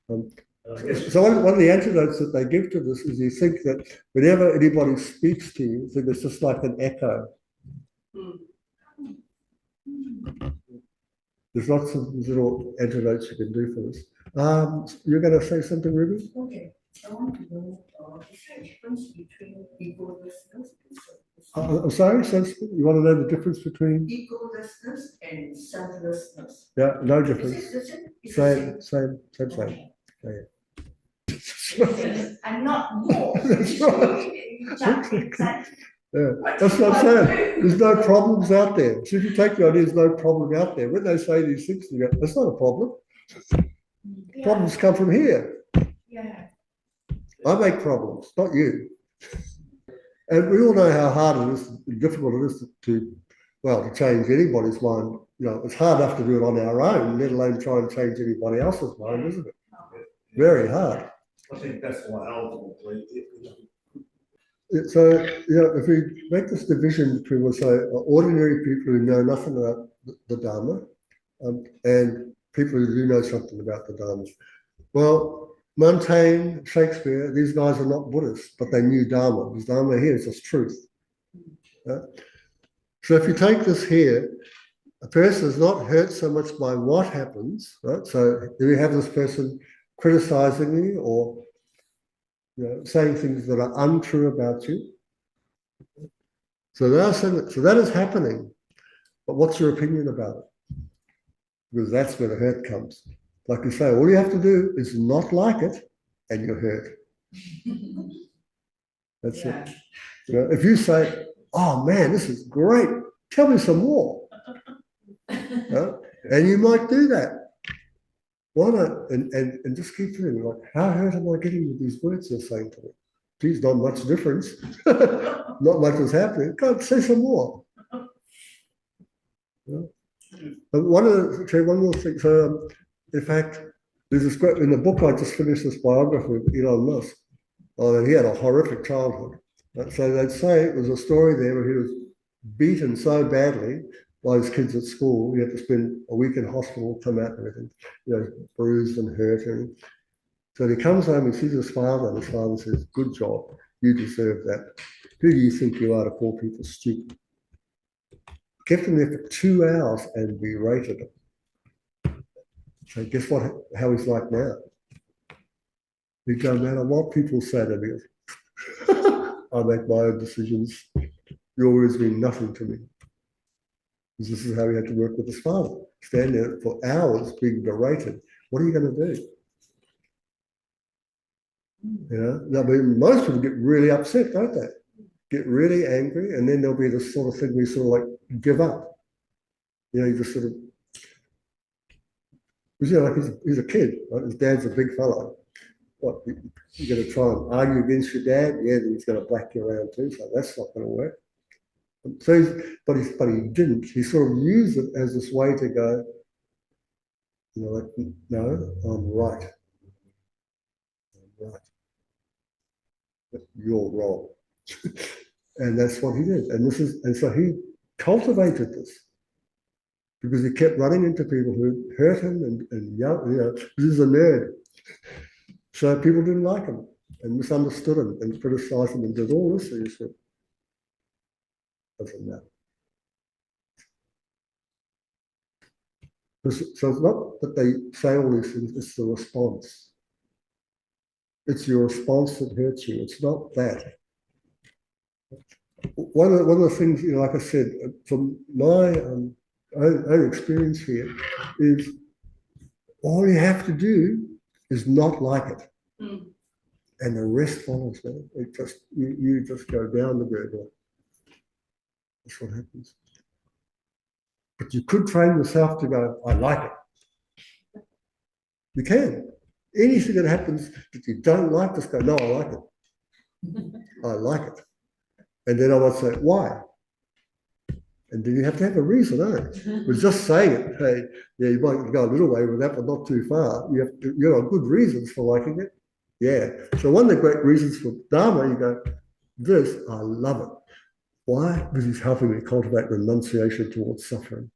So one of the antidotes that they give to this is you think that whenever anybody speaks to you, think it's just like an echo. There's lots of little antidotes you can do for this. You're going to say something, Ruby? Okay, I want to know is there a difference between egolessness I'm sorry, you want to know the difference between? egolessness and selflessness? Yeah, no Is difference. it the same? It's the Same. Okay. Yeah. I'm not more. That's right. Exactly. Yeah, that's what I'm saying. There's no problems out there. So if you take the idea there's no problem out there, when they say these things, you go, that's not a problem. Yeah. Problems come from here. Yeah. I make problems, not you. And we all know how hard it is, difficult it is to change anybody's mind. It's hard enough to do it on our own, let alone try and change anybody else's mind, isn't it? Very hard. I think that's why ultimately So, if we make this division between, we'll say, ordinary people who know nothing about the Dharma and people who do know something about the Dharma. Well, Montaigne, Shakespeare, these guys are not Buddhists, but they knew Dharma. Because Dharma here is just truth. Yeah? So if you take this here, a person is not hurt so much by what happens, right? So if you have this person criticizing me or saying things that are untrue about you. So that is happening. But what's your opinion about it? Because that's where the hurt comes. Like you say, all you have to do is not like it, and you're hurt. That's it. If you say, "Oh man, this is great. Tell me some more," and you might do that. Why not? And just keep feeling like, how hurt am I getting with these words you're saying to me? Geez, not much difference. Not much is happening. God, say some more. One more thing. So, in fact, there's this great, in the book I just finished this biography of Elon Musk. He had a horrific childhood. So they'd say it was a story there where he was beaten so badly by his kids at school. He had to spend a week in hospital, come out and everything, bruised and hurt. And so he comes home and sees his father, and his father says, "Good job, you deserve that. Who do you think you are to call people stupid?" Kept him there for 2 hours and berated him. So guess what? How he's like now? He don't matter what people say to me. I make my own decisions. You always mean nothing to me. Because this is how he had to work with his father. Stand there for hours being berated. What are you going to do? I mean, most people get really upset, don't they? Get really angry, and then there'll be this sort of thing where you sort of like give up. You just sort of, because like he's a kid, right? His dad's a big fellow. What, you're going to try and argue against your dad? Yeah, then he's going to black you around too, so that's not going to work. So, but he didn't. He sort of used it as this way to go, you know, like, no, I'm right. I'm right. But you're wrong. And that's what he did. And so he cultivated this because he kept running into people who hurt him and yelled, you know, this is a nerd. So people didn't like him and misunderstood him and criticized him and did all this. So he said, doesn't matter. So it's not that they say all these things, it's the response. It's your response that hurts you. It's not that. One of the things, you know, like I said, from my own experience here, is all you have to do is not like it. Mm. And the rest follows, man. It just you just go down the gurgler. That's what happens. But you could train yourself to go, I like it. You can. Anything that happens that you don't like, just go, no, I like it. I like it. And then I would say, why? And then you have to have a reason, eh? But just saying it, hey, yeah, you might go a little way with that, but not too far. You have good reasons for liking it. Yeah. So one of the great reasons for Dharma, you go, this, I love it. Why? Because he's helping me cultivate renunciation towards suffering.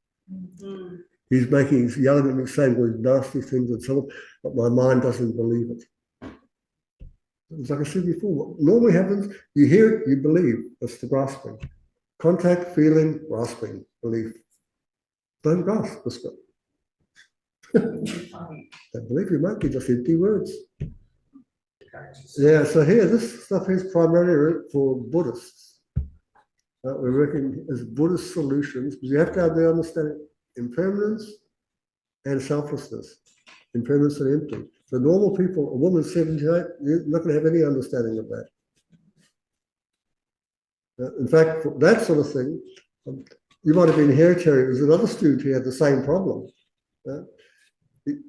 Mm. He's yelling at me, saying all these nasty things and so on, but my mind doesn't believe it. It's like I said before, what normally happens, you hear it, you believe. That's the grasping. Contact, feeling, grasping, belief. Don't grasp, just go. Don't believe you might be just empty words. Yeah, so here, this stuff is primarily for Buddhists. We're working as Buddhist solutions because you have to have the understanding impermanence and selflessness, impermanence and empty. So normal people, a woman 78, you're not going to have any understanding of that. In fact, for that sort of thing, you might have been hereditary. There's another student who had the same problem.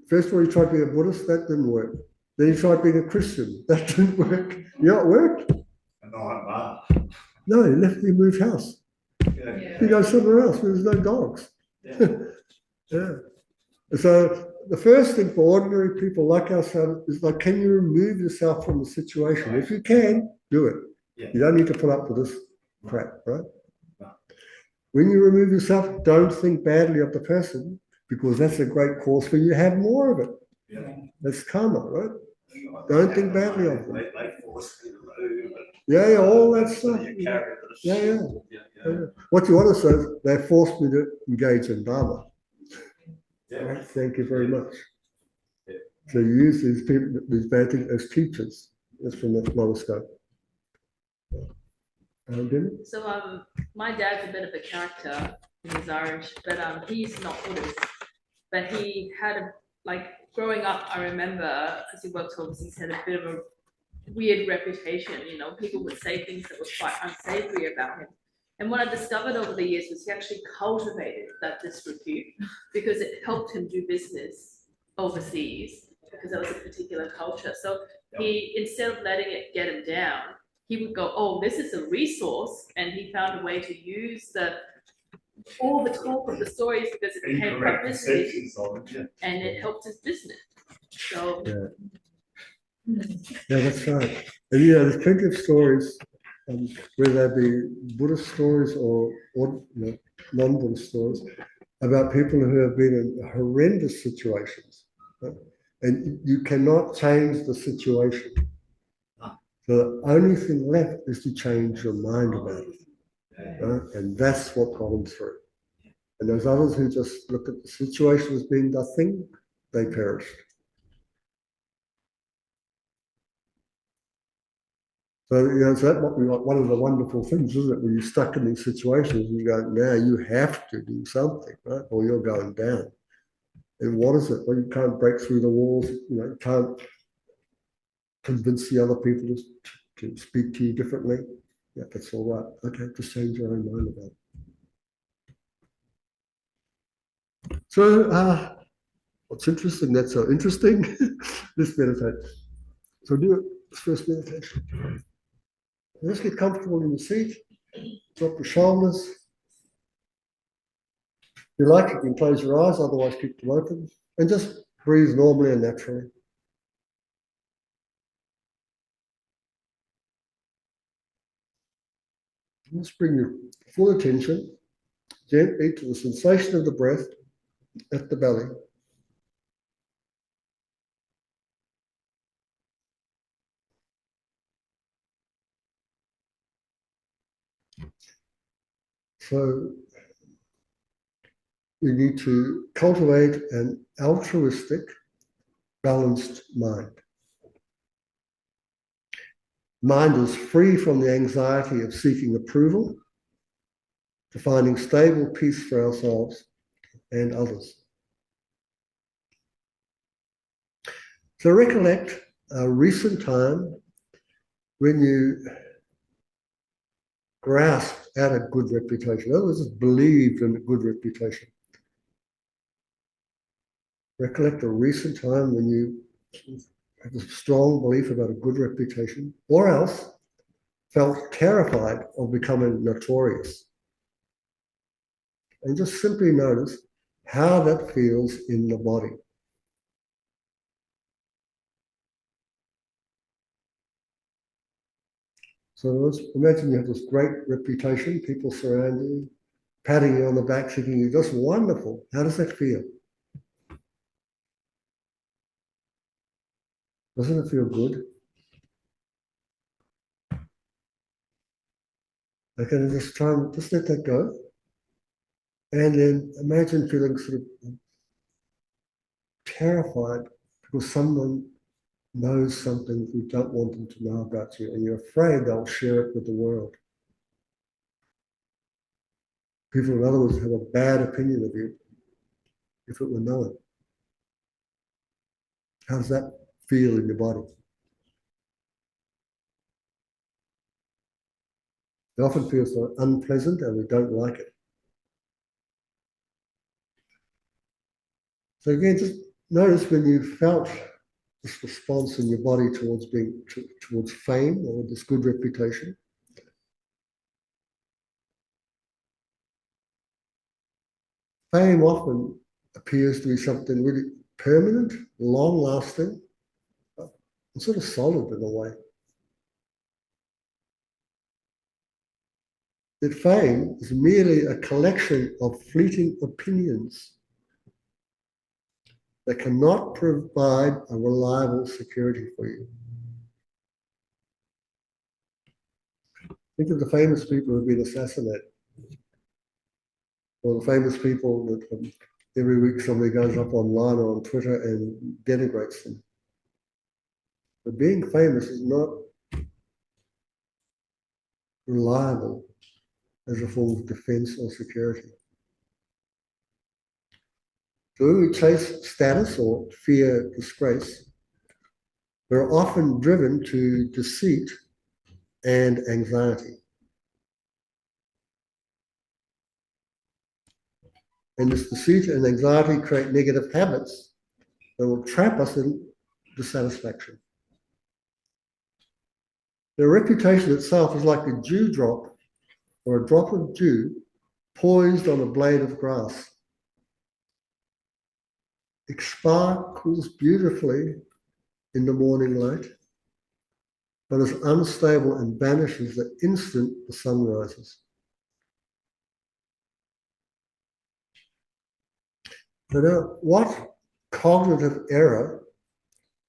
First of all, he tried being a Buddhist, that didn't work. Then he tried being a Christian, that didn't work. You know, it worked. No, he moved house. Yeah. He goes somewhere else where there's no dogs. Yeah. Yeah. So the first thing for ordinary people like ourselves is like, can you remove yourself from the situation? If you can, do it. Yeah. You don't need to put up with this crap, right? When you remove yourself, don't think badly of the person because that's a great cause for you to have more of it. Yeah. That's karma, right? Don't think badly of them. They force me to move. Yeah, all that stuff. Yeah. What you want to say is they forced me to engage in Dharma. Yeah. Thank you very much. Yeah. So you use these people, these bad things as teachers. That's from that lower scope. So my dad's a bit of a character. He's Irish, but he's not Buddhist. But he had growing up, I remember, because he worked overseas, had a bit of a weird reputation. You know, people would say things that were quite unsavory about him. And what I discovered over the years was he actually cultivated that disrepute because it helped him do business overseas because that was a particular culture. So he, instead of letting it get him down, he would go, oh, this is a resource. And he found a way to use all the talk of the stories because it became publicity and it helped his business. So yeah, that's right. And there's plenty of stories, whether they be Buddhist stories or non-Buddhist stories, about people who have been in horrendous situations. Right? And you cannot change the situation. So the only thing left is to change your mind about it. Right? And that's what got them through. And those others who just look at the situation as being nothing, they perished. So, so that might be like one of the wonderful things, isn't it? When you're stuck in these situations, you go, now you have to do something, right? Or you're going down. And what is it? Well, you can't break through the walls, you can't convince the other people to speak to you differently. Yeah, that's all right. Okay, just change your own mind about it. So, what's interesting? That's so interesting. Let's meditate. So do this first meditation. Just get comfortable in the seat. Drop your shoulders. If you like, you can close your eyes, otherwise keep them open. And just breathe normally and naturally. Just bring your full attention gently to the sensation of the breath at the belly. So we need to cultivate an altruistic, balanced mind. Mind is free from the anxiety of seeking approval, to finding stable peace for ourselves and others. So recollect a recent time when you grasped at a good reputation. In other words, just believed in a good reputation. Recollect a recent time when you had a strong belief about a good reputation, or else felt terrified of becoming notorious. And just simply notice how that feels in the body. So let's imagine you have this great reputation, people surround you, patting you on the back, thinking you're just wonderful. How does that feel? Doesn't it feel good? Okay, this time, just let that go. And then imagine feeling sort of terrified because someone knows something you don't want them to know about you, and you're afraid they'll share it with the world. People, in other words, have a bad opinion of you if it were known. How does that feel in your body? It often feels unpleasant and we don't like it. So again, just notice when you felt this response in your body towards towards fame or this good reputation. Fame often appears to be something really permanent, long-lasting, and sort of solid in a way. That fame is merely a collection of fleeting opinions that cannot provide a reliable security for you. Think of the famous people who've been assassinated, or the famous people that every week somebody goes up online or on Twitter and denigrates them. But being famous is not reliable as a form of defense or security. So when we chase status or fear disgrace, we're often driven to deceit and anxiety. And this deceit and anxiety create negative habits that will trap us in dissatisfaction. The reputation itself is like a dewdrop or a drop of dew poised on a blade of grass. It sparkles beautifully in the morning light, but is unstable and vanishes the instant the sun rises. So now, what cognitive error,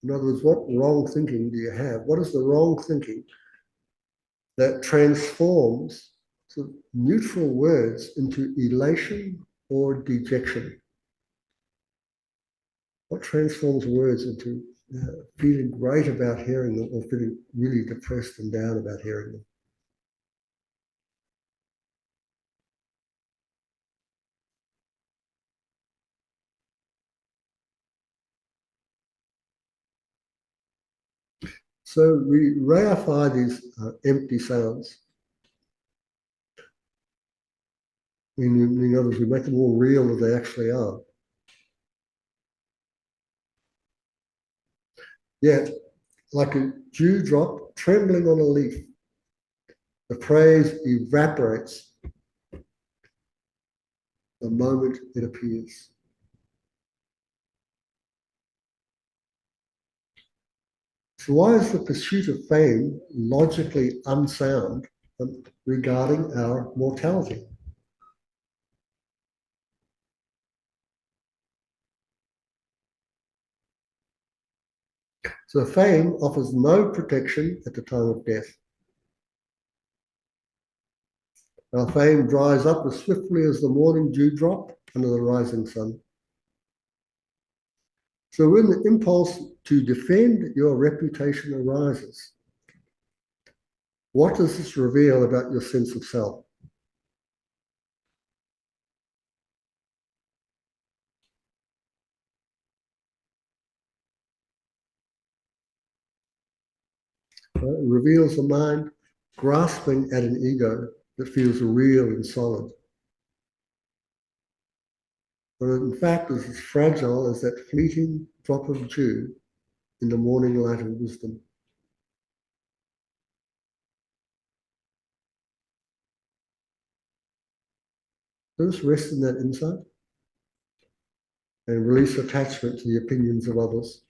in other words, what wrong thinking do you have? What is the wrong thinking that transforms sort of neutral words into elation or dejection? What transforms words into feeling great about hearing them or feeling really depressed and down about hearing them? So we reify these empty sounds. In other words, we make them more real than they actually are. Yet, like a dewdrop trembling on a leaf, The praise evaporates the moment it appears. So why is the pursuit of fame logically unsound regarding our mortality? So fame offers no protection at the time of death. Our fame dries up as swiftly as the morning dewdrop under the rising sun. So when the impulse to defend your reputation arises, what does this reveal about your sense of self? It reveals a mind grasping at an ego that feels real and solid. But in fact is as fragile as that fleeting drop of dew in the morning light of wisdom. Let us rest in that insight and release attachment to the opinions of others.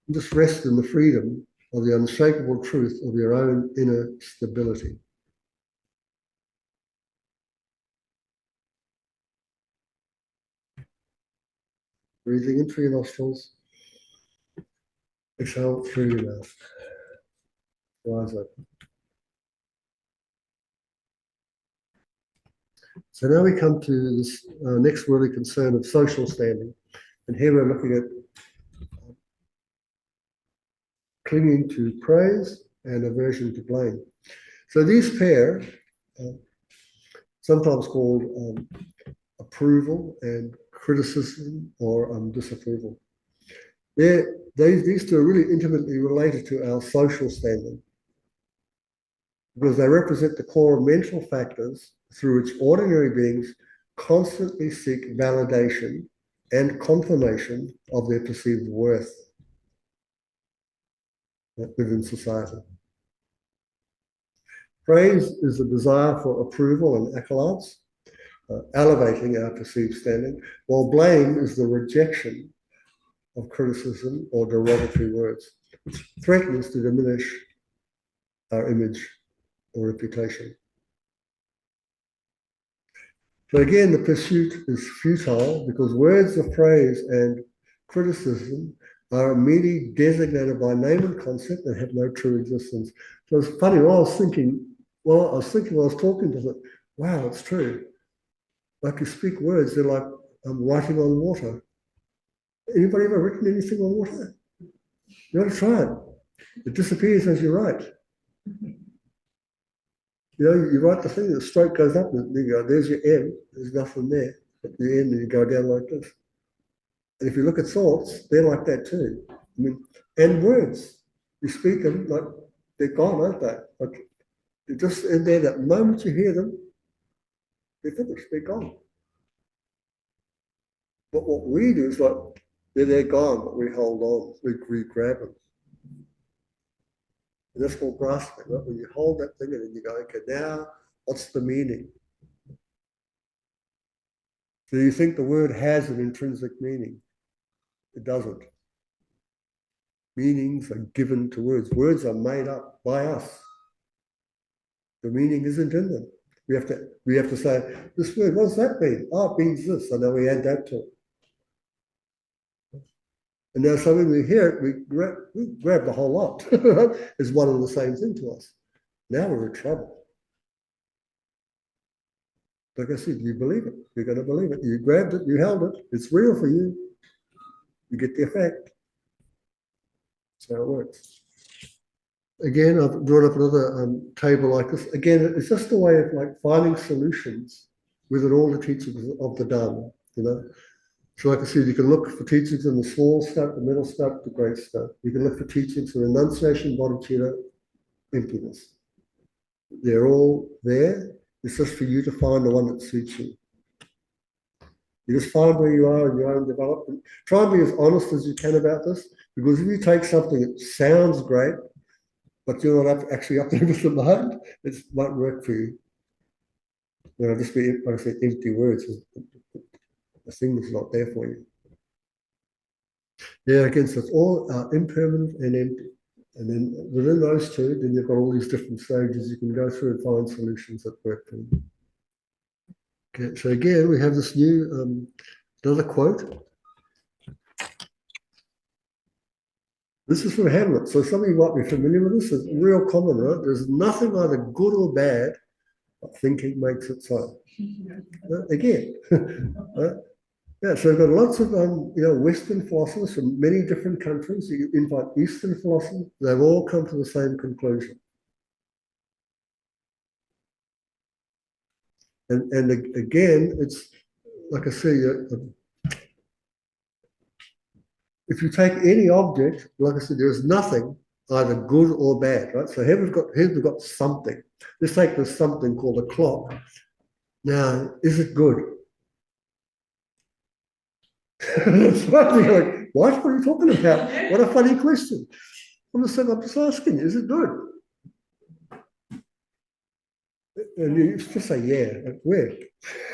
And just rest in the freedom of the unshakable truth of your own inner stability. Breathing in through your nostrils, exhale through your mouth. Eyes open. So now we come to this next worthy concern of social standing. And here we're looking at clinging to praise and aversion to blame. So these pair, sometimes called approval and criticism or disapproval. These two are really intimately related to our social standing because they represent the core of mental factors through which ordinary beings constantly seek validation and confirmation of their perceived worth within society. Praise is the desire for approval and accolades, elevating our perceived standing, while blame is the rejection of criticism or derogatory words, which threatens to diminish our image or reputation. So again, the pursuit is futile because words of praise and criticism are merely designated by name and concept and have no true existence. So it's funny, while I was thinking while I was talking to them, wow, it's true. Like you speak words, they're like writing on water. Anybody ever written anything on water? You got to try it. It disappears as you write. You know, you write the thing, the stroke goes up, and you go, there's your M, there's nothing there. At the end, and you go down like this. And if you look at thoughts, they're like that too. I mean, and words, you speak them, like they're gone, aren't they? Like they're just in there, that moment you hear them, they're finished, they're gone. But what we do is like, they're gone, but we hold on, we grab them. And that's called grasping, right? When you hold that thing and then you go, okay, now what's the meaning? So you think the word has an intrinsic meaning. It doesn't. Meanings are given to words. Words are made up by us. The meaning isn't in them. We have to say, this word, what does that mean? Oh, it means this. And then we add that to it. And now so when we hear it, we grab the whole lot. It's one and the same thing to us. Now we're in trouble. Like I said, you believe it. You're going to believe it. You grabbed it. You held it. It's real for you. You get the effect. That's how it works. Again, I've drawn up another table like this. Again, it's just a way of like finding solutions within all the teachings of the Dharma, you know. So like I said, you can look for teachings in the small step, the middle step, the great step. You can look for teachings in renunciation, bodhicitta, emptiness. They're all there. It's just for you to find the one that suits you. You just find where you are in your own development. Try and be as honest as you can about this, because if you take something that sounds great, but you're not actually up there with the mind, it won't work for you. Just be, like I said, empty words. The thing is not there for you. Yeah, again, so it's all impermanent and empty. And then within those two, then you've got all these different stages you can go through and find solutions that work for you. Okay, so again, we have this new, another quote. This is from Hamlet. So some of you might be familiar with this. It's real common, right? There's nothing either good or bad, but thinking makes it so. Again, right? Yeah, so we've got lots of Western philosophers from many different countries. You invite Eastern philosophers, they've all come to the same conclusion. And again, it's like I say, if you take any object, like I said, there's nothing either good or bad, right? So here we've got something. Let's take this something called a clock. Now, is it good? Like, what are you talking about? What a funny question. I'm just asking, is it good? And you just say, yeah, where?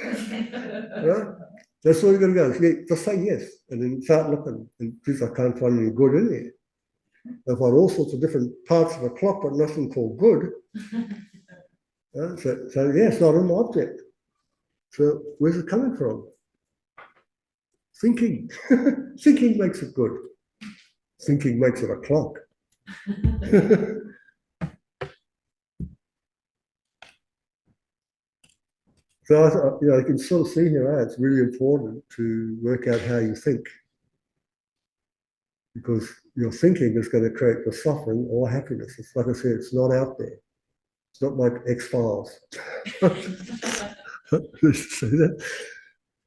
Right? That's all you're going to go. Just say yes. And then start looking. And geez, I can't find any good in there. I find all sorts of different parts of a clock, but nothing called good. So yeah, it's not an object. So where's it coming from? Thinking. Thinking makes it good. Thinking makes it a clock. So you can sort of see here, it's really important to work out how you think, because your thinking is going to create your suffering or happiness. It's like I said, it's not out there. It's not like X-Files. See that?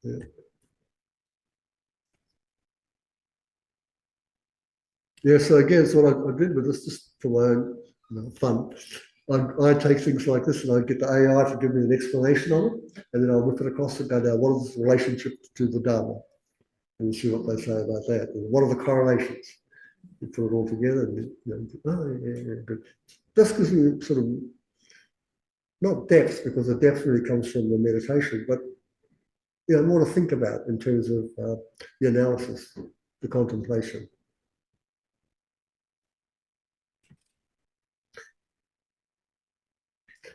Yeah. Yeah, so again, so what I did with this, just for my own fun, I take things like this and I get the AI to give me an explanation on it, and then I'll whip it across and go, now, what is the relationship to the Dharma? And see what they say about that. And what are the correlations? You put it all together and good. This gives you sort of, not depth, because the depth really comes from the meditation, but more to think about in terms of the analysis, the contemplation.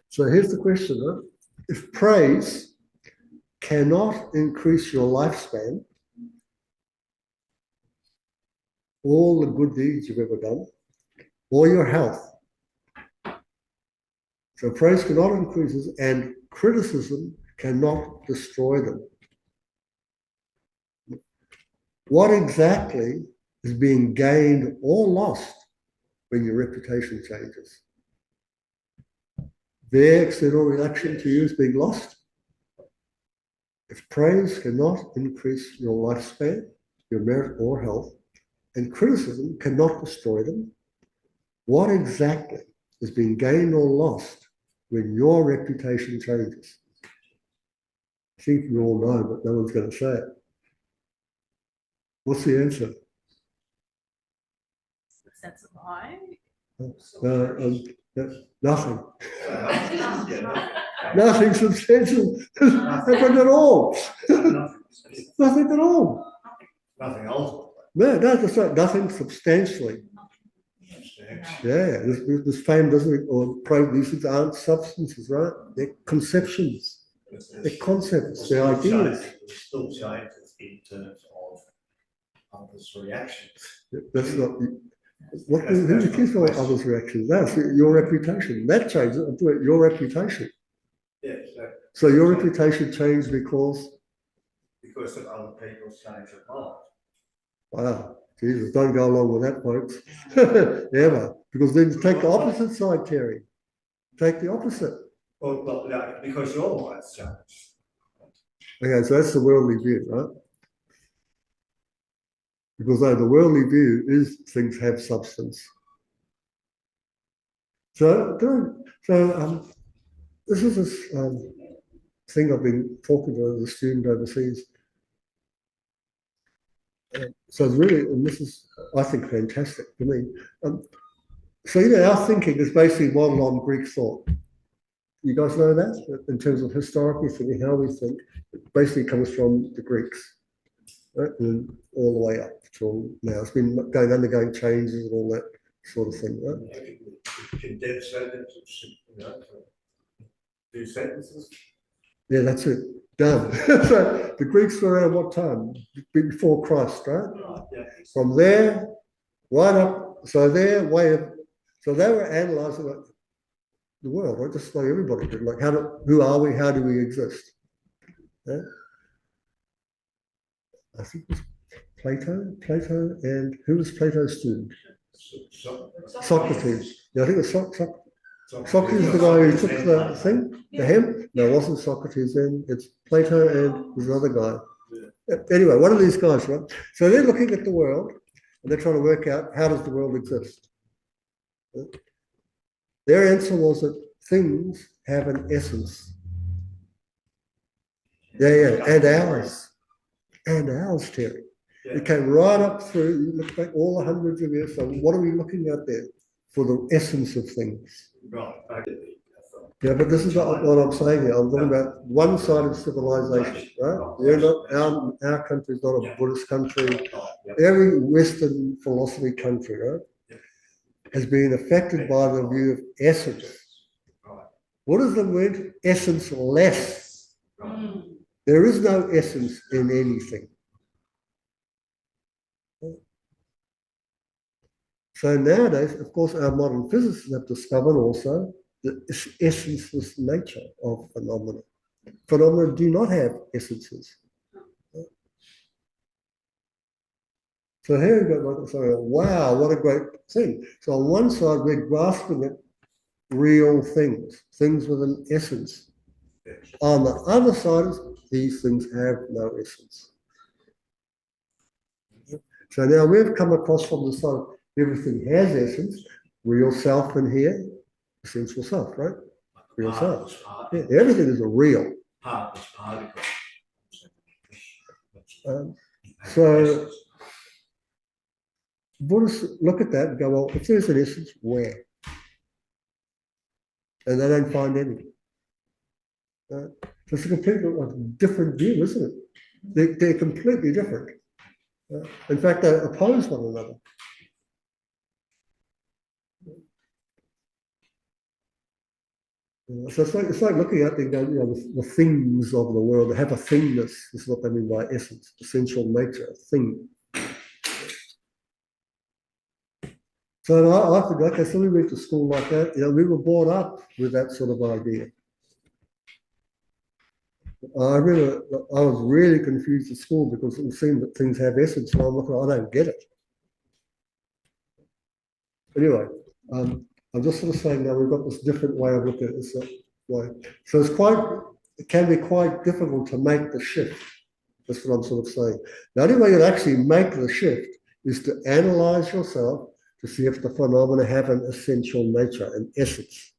So here's the question, right? If praise cannot increase your lifespan, all the good deeds you've ever done, or your health. So praise cannot increase it, and criticism cannot destroy them. What exactly is being gained or lost when your reputation changes? Their external reaction to you is being lost. If praise cannot increase your lifespan, your merit or health, and criticism cannot destroy them, what exactly is being gained or lost when your reputation changes? I think you all know, but no one's going to say it. What's the answer? Sense of I. Nothing. Nothing substantial happened at all. Nothing at all. Nothing ultimately. No, that's right. Nothing substantially. Yeah, this fame doesn't, or these things aren't substances, right? They're conceptions. They're concepts. They're ideas. Still changes in terms of others' reactions. That's not. Who cares about others' reactions? That's your reputation. That changes. Your reputation. Yeah, exactly. So your reputation changed because of other people's change of mind. Wow, Jesus, don't go along with that, folks. Ever. Because then take the opposite side, Terry. Take the opposite. Well, no, because your mind's changed. Okay, so that's the worldly view, right? Because the worldly view is things have substance. So this is this thing I've been talking to as a student overseas. So it's really, and this is, I think, fantastic for me. So, you know, our thinking is basically modeled on Greek thought. You guys know that in terms of historically thinking, how we think, it basically comes from the Greeks, right? And all the way up till now. It's been undergoing changes and all that sort of thing, right? Condense that into, two sentences. Yeah, that's it. Done. So the Greeks were around what time? Before Christ, right? Yeah. From there, right up. So their way of, so they were analysing like the world, right? Just like everybody did. Like, who are we? How do we exist? Yeah? I think it was Plato, and who was Plato's student? Socrates. Yeah, I think it was Socrates is the guy who took the thing, the hemp. No, it wasn't Socrates then. It's Plato and there's another guy. Anyway, one of these guys, right? So they're looking at the world and they're trying to work out how does the world exist. Their answer was that things have an essence. Yeah, and ours, Terry. It came right up through. You look back all the hundreds of years. So what are we looking at there for the essence of things? Right. Yeah, but this is not what I'm saying here. I'm talking about one side of civilization, right? We're not, our country is not a Buddhist country. Every Western philosophy country, right, has been affected by the view of essence. What is the word essence less? There is no essence in anything. So nowadays, of course, our modern physicists have discovered also the essenceless nature of phenomena. Phenomena do not have essences. So here you've got, wow, what a great thing. So on one side, we're grasping at real things, things with an essence. On the other side, these things have no essence. So now we've come across from the side of everything has essence, real self in here, essential self, right? Real self. Yeah, everything is a real. So Buddhists look at that and go, well, if there's an essence, where? And they don't find any. So it's a completely different view, isn't it? They're completely different. In fact, they oppose one another. So it's like looking at the things of the world. They have a thingness. This is what they mean by essence, essential nature, thing. So I forgot. Okay, so we went to school like that. We were brought up with that sort of idea. I remember I was really confused at school because it seemed that things have essence, and I'm looking, I don't get it. Anyway, I'm just sort of saying now we've got this different way of looking at this way. So it can be quite difficult to make the shift. That's what I'm sort of saying. The only way you'll actually make the shift is to analyze yourself to see if the phenomena have an essential nature, an essence.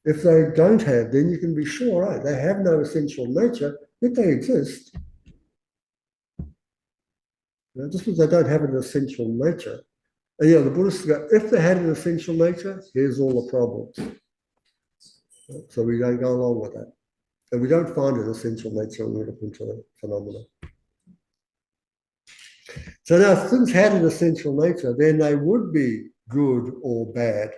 If they don't have, then you can be sure, right, they have no essential nature, yet they exist. Just because they don't have an essential nature. And the Buddhists go, if they had an essential nature, here's all the problems. So we don't go along with that. And we don't find an essential nature when we look into the phenomena. So now if things had an essential nature, then they would be good or bad.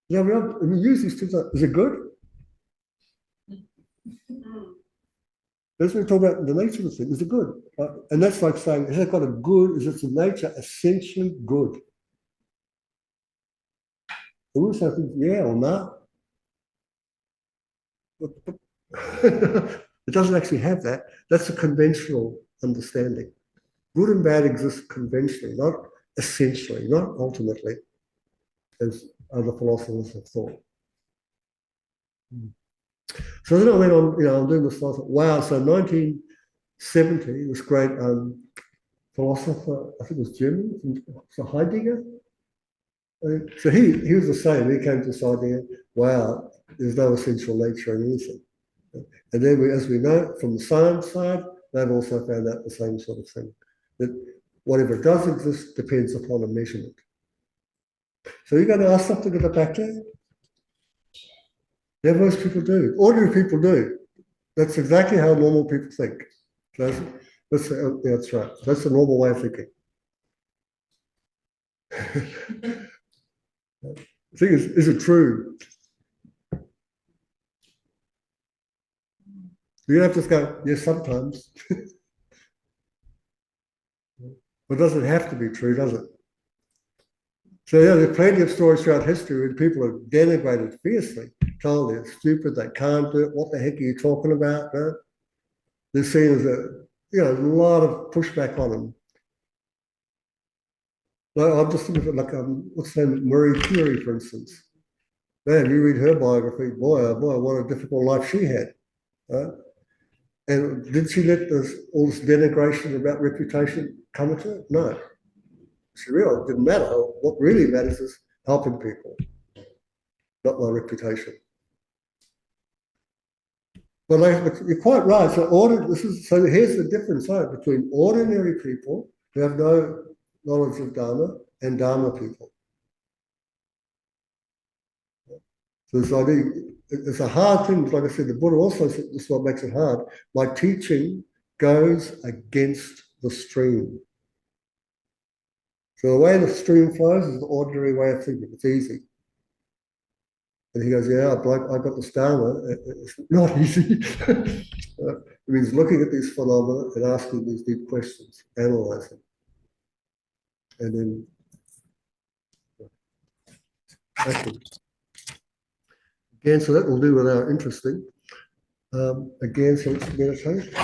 We use these terms like, is it good? That's what we talk about the nature of the thing. Is it good? And that's like saying, has it got a good, is its nature essentially good? And we say, yeah or no. It doesn't actually have that. That's a conventional understanding. Good and bad exist conventionally, not essentially, not ultimately, as other philosophers have thought. So then I went on, I'm doing this, I thought, wow, so 1970, this great philosopher, I think it was German, so Heidegger. So he was the same, he came to this idea, wow, there's no essential nature in anything. And then as we know from the science side, they've also found out the same sort of thing. That whatever does exist depends upon a measurement. So you're going to ask something at the back there? Yeah, most people do. Ordinary people do. That's exactly how normal people think. That's right. That's the normal way of thinking. The thing is it true? You don't have to go, yes, sometimes. But it doesn't have to be true, does it? So yeah, there are plenty of stories throughout history where people are denigrated fiercely, told they're stupid, they can't do it, what the heck are you talking about? No? They're seen as a lot of pushback on them. Like, I'm just thinking of what's her name, Marie Curie, for instance. Man, you read her biography, boy, oh boy, what a difficult life she had. Right? And did she let all this denigration about reputation come into it? No. She realized it didn't matter. What really matters is helping people, not my reputation. But you're quite right. So here's the difference between ordinary people who have no knowledge of Dharma and Dharma people. So this idea, it's a hard thing. Like I said, the Buddha also said this is what makes it hard. My teaching goes against the stream. So the way the stream flows is the ordinary way of thinking. It's easy. And he goes, yeah, bloke, I got the Dharma. It's not easy. It means looking at these phenomena and asking these deep questions, analysing. And then acting. Again, so that will do with our interesting. Again, so let's meditate.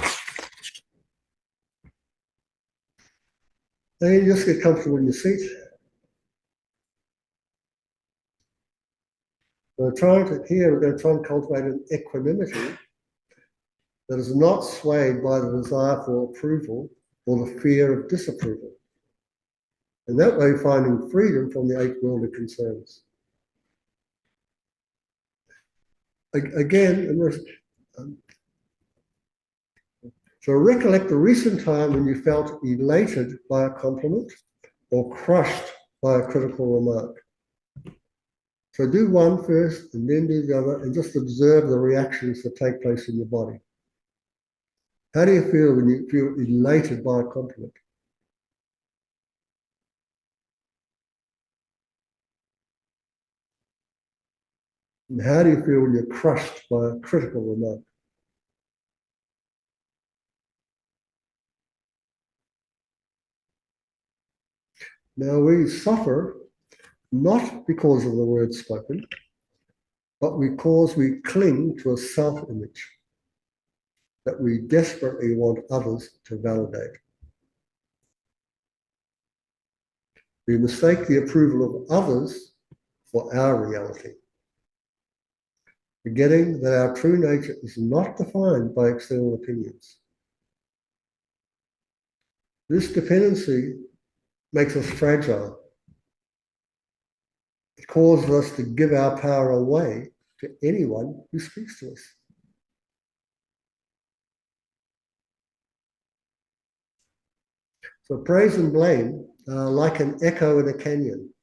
And you just get comfortable in your seat. We're going to try and cultivate an equanimity that is not swayed by the desire for approval or the fear of disapproval. And that way, finding freedom from the eight worldly concerns. Again, so recollect the recent time when you felt elated by a compliment or crushed by a critical remark. So do one first and then do the other and just observe the reactions that take place in your body. How do you feel when you feel elated by a compliment? And how do you feel when you're crushed by a critical remark? Now we suffer not because of the words spoken, but because we cling to a self-image that we desperately want others to validate. We mistake the approval of others for our reality, forgetting that our true nature is not defined by external opinions. This dependency makes us fragile. It causes us to give our power away to anyone who speaks to us. So praise and blame are like an echo in a canyon.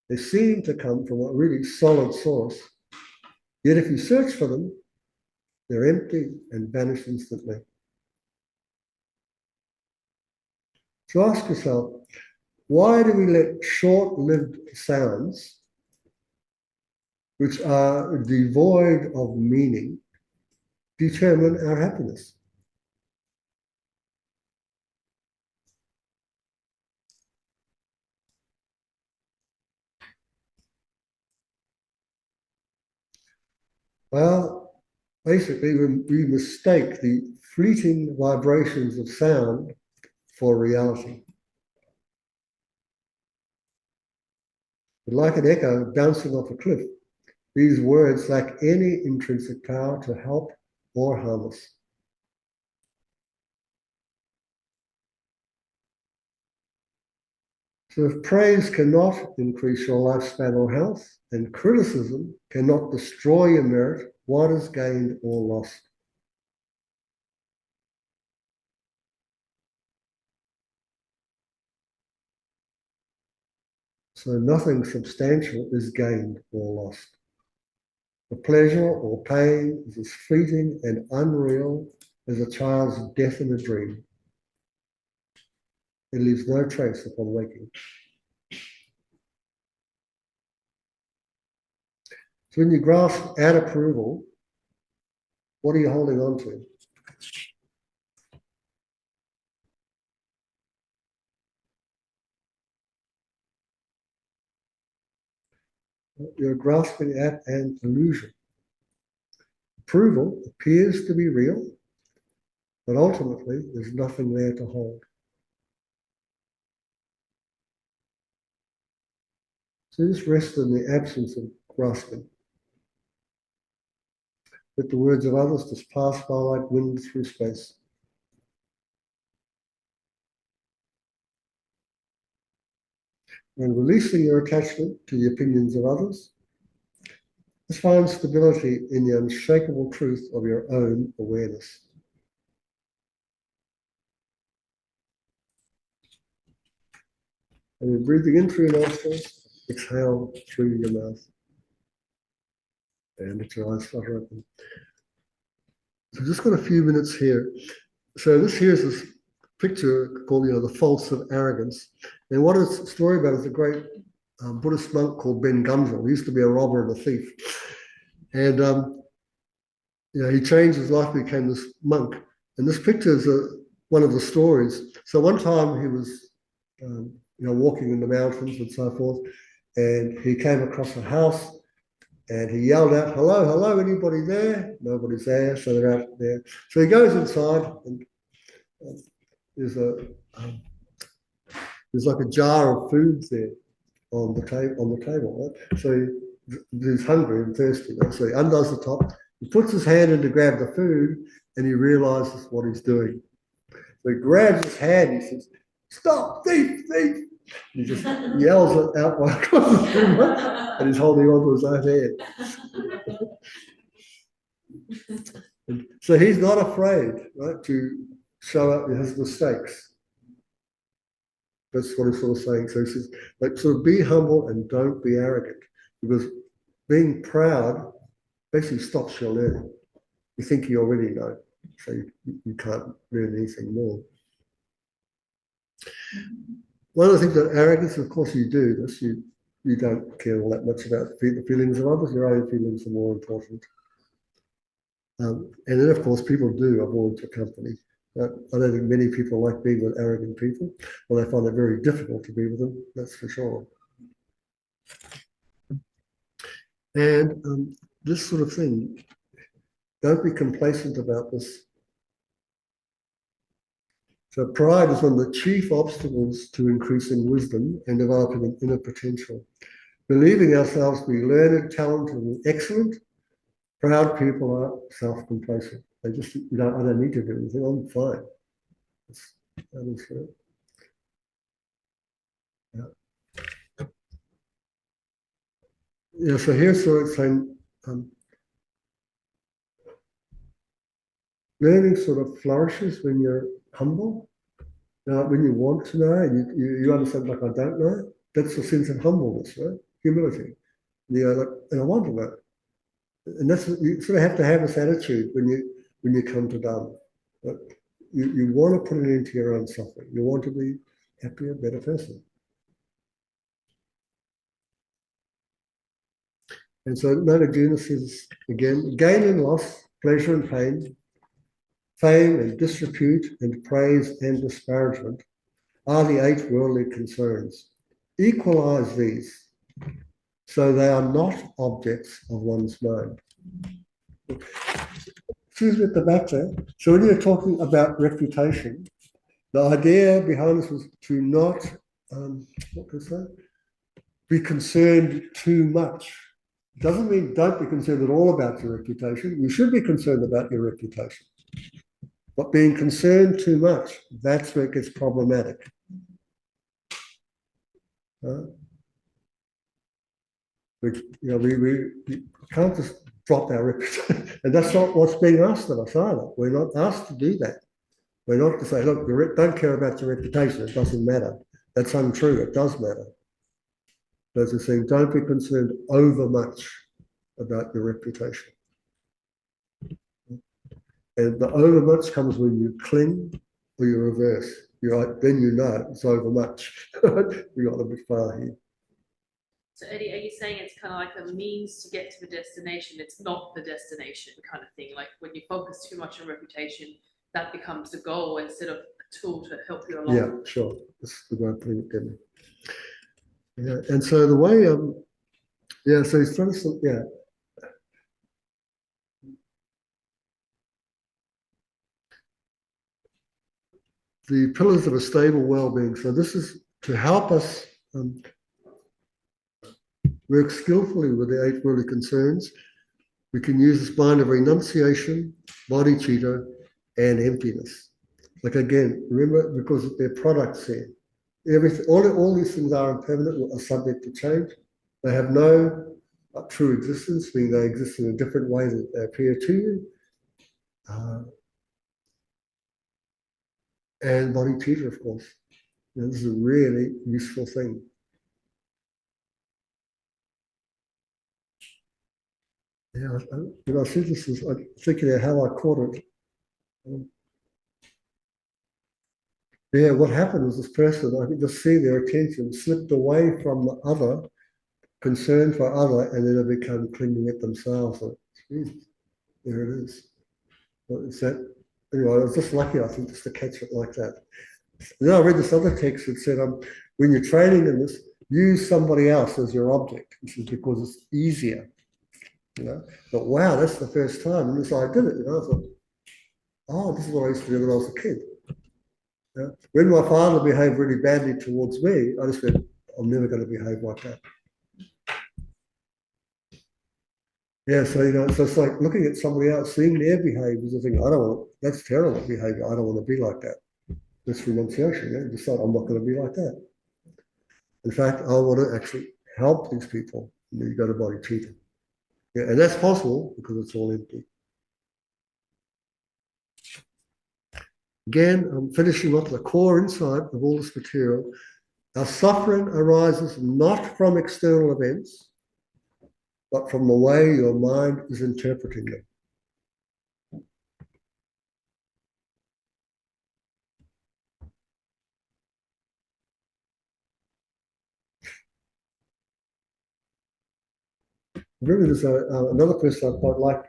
They seem to come from a really solid source, yet if you search for them, they're empty and vanish instantly. So ask yourself, why do we let short-lived sounds, which are devoid of meaning, determine our happiness? Well, basically, we mistake the fleeting vibrations of sound for reality. But like an echo bouncing off a cliff, these words lack any intrinsic power to help or harm us. So if praise cannot increase your lifespan or health, and criticism cannot destroy your merit, what is gained or lost? So nothing substantial is gained or lost. The pleasure or pain is as fleeting and unreal as a child's death in a dream. It leaves no trace upon waking. So when you grasp at approval, what are you holding on to? You're grasping at an illusion. Approval appears to be real, but ultimately there's nothing there to hold. So just rest in the absence of grasping. Let the words of others just pass by like wind through space. And releasing your attachment to the opinions of others, just find stability in the unshakable truth of your own awareness. And you're breathing in through your nostrils, exhale through your mouth. And let your eyes flutter open. So just got a few minutes here. So this here is this picture called, the False of Arrogance. And what it's a story about is a great Buddhist monk called Ben Gunjal. He used to be a robber and a thief. And he changed his life, became this monk. And this picture is one of the stories. So one time he was walking in the mountains and so forth, and he came across a house and he yelled out, "Hello, hello, anybody there?" Nobody's there, so they're out there. So he goes inside, and there's like a jar of food there on the table, right? So he's hungry and thirsty, right? So he undoes the top, he puts his hand in to grab the food, and he realizes what he's doing. So he grabs his hand, he says, "Stop, thief, thief!" He just yells it out while across the room, and he's holding on to his own hand. And so he's not afraid, right, to show up his mistakes. That's what he's sort of saying. So he says, sort of be humble and don't be arrogant, because being proud basically stops your learning. You think you already know, so you can't learn anything more. One of the things that arrogance, of course, you do this. You don't care all that much about the feelings of others. Your own feelings are more important. And then, of course, people do avoid your company. I don't think many people like being with arrogant people, or they find it very difficult to be with them, that's for sure. And this sort of thing, don't be complacent about this. So pride is one of the chief obstacles to increasing wisdom and developing an inner potential. Believing ourselves to be learned, talented, and excellent, proud people are self-complacent. They just, I don't need to do anything, I'm fine. That is true. Yeah, so here's what it's saying, learning sort of flourishes when you're humble. Now, when you want to know and you understand, like, I don't know, that's a sense of humbleness, right? Humility. And I want to know. And that's, you sort of have to have this attitude when you come to Dharma. Right? You want to put it into your own suffering. You want to be happier, better person. And so Nagarjuna says again, gain and loss, pleasure and pain, fame and disrepute and praise and disparagement are the 8 worldly concerns. Equalize these so they are not objects of one's mind. Excuse me at the back there. So when you're talking about reputation, the idea behind this was to not, what can I say? Be concerned too much. It doesn't mean don't be concerned at all about your reputation. You should be concerned about your reputation. But being concerned too much, that's where it gets problematic. We can't just drop our reputation. And that's not what's being asked of us either. We're not asked to do that. We're not to say, look, don't care about your reputation. It doesn't matter. That's untrue. It does matter. As I was saying, don't be concerned over much about your reputation. And the over much comes when you cling or you reverse. Then you know it's over much. We got a bit far here. So Eddie, are you saying it's kind of like a means to get to the destination? It's not the destination kind of thing. Like when you focus too much on reputation, that becomes the goal instead of a tool to help you along. Yeah, sure. That's the way of putting it, Debbie. Yeah, and so the way, so he's trying to, the pillars of a stable well-being. So this is to help us work skillfully with the 8 worldly concerns. We can use this mind of renunciation, bodhicitta, and emptiness. Like again, remember, because they're products here. Everything, all these things are impermanent, are subject to change. They have no true existence, meaning they exist in a different way that they appear to you. And bodhicitta, of course. This is a really useful thing. Yeah, when I see this, I'm thinking of how I caught it. Yeah, what happened was this person, I could just see their attention slipped away from the other, concern for other, and then they become clinging at themselves. Like, geez, there it is. What is that? Anyway, I was just lucky, I think, just to catch it like that. And then I read this other text that said, when you're training in this, use somebody else as your object. This is because it's easier. But wow, that's the first time. And so I did it. I thought, oh, this is what I used to do when I was a kid. When my father behaved really badly towards me, I just went, I'm never going to behave like that. Yeah, so so it's like looking at somebody else, seeing their behaviors and thinking, that's terrible behavior. I don't want to be like that. That's renunciation. Yeah? Decide I'm not going to be like that. In fact, I want to actually help these people. You go to bodhicitta. Yeah, and that's possible because it's all empty. Again, I'm finishing off the core insight of all this material. Our suffering arises not from external events, but from the way your mind is interpreting them. Remember, there's another person I quite like,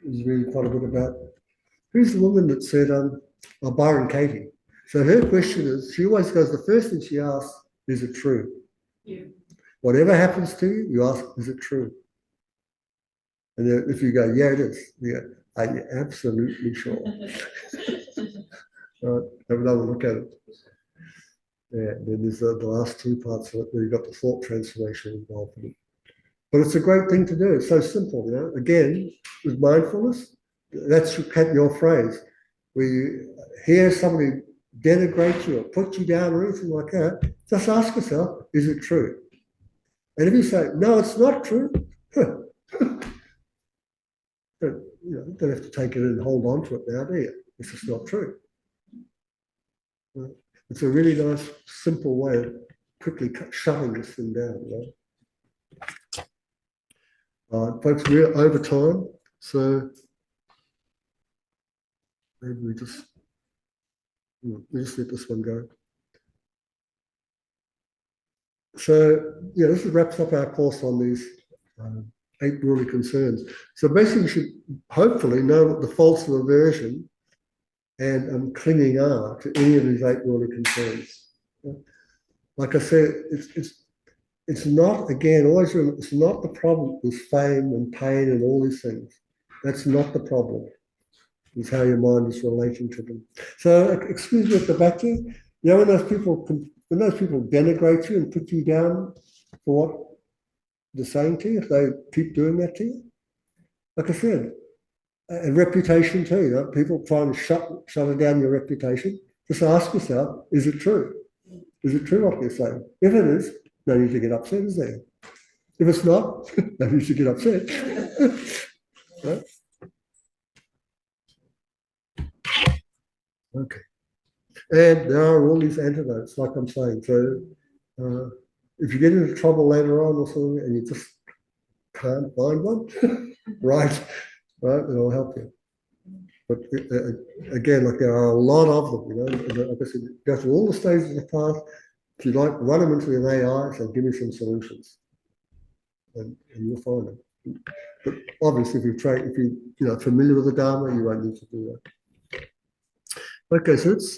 is really quite a bit about. Who's the woman that said, Byron Katie? So her question is, she always goes, the first thing she asks, is it true? Yeah. Whatever happens to you, you ask, is it true? And if you go, yeah, it is. Yeah, are you absolutely sure? Have another look at it. Yeah, and then there's the last 2 parts of it where you've got the thought transformation involved in it. But it's a great thing to do. It's so simple, Again, with mindfulness, that's your phrase. Where you hear somebody denigrate you or put you down or anything like that, just ask yourself, is it true? And if you say, no, it's not true, you don't have to take it and hold on to it now, do you? It's just not true. It's a really nice, simple way of quickly shutting this thing down. Folks, we're over time, so maybe we just let this one go. So, this wraps up our course on these 8 worldly concerns. So basically, you should hopefully know what the faults of aversion and clinging are to any of these 8 worldly concerns. Like I said, it's not, again, always remember, it's not the problem with fame and pain and all these things. That's not the problem. It's how your mind is relating to them. So, excuse me at the back here, when those people denigrate you and put you down for what they're saying to you, if they keep doing that to you, like I said, and reputation too, people trying to shut down your reputation, just ask yourself, is it true? Is it true what they're saying? If it is, no need to get upset, is there? If it's not, no need to get upset. Right? Okay. And there are all these antidotes, like I'm saying. So if you get into trouble later on or something and you just can't find one, right, it'll help you. But again, like there are a lot of them, you know, like I said, go through all the stages of the path. If you like, run them into an AI, so give me some solutions, and you'll find them. But obviously, if you're familiar with the Dharma, you won't need to do that. Okay, so let's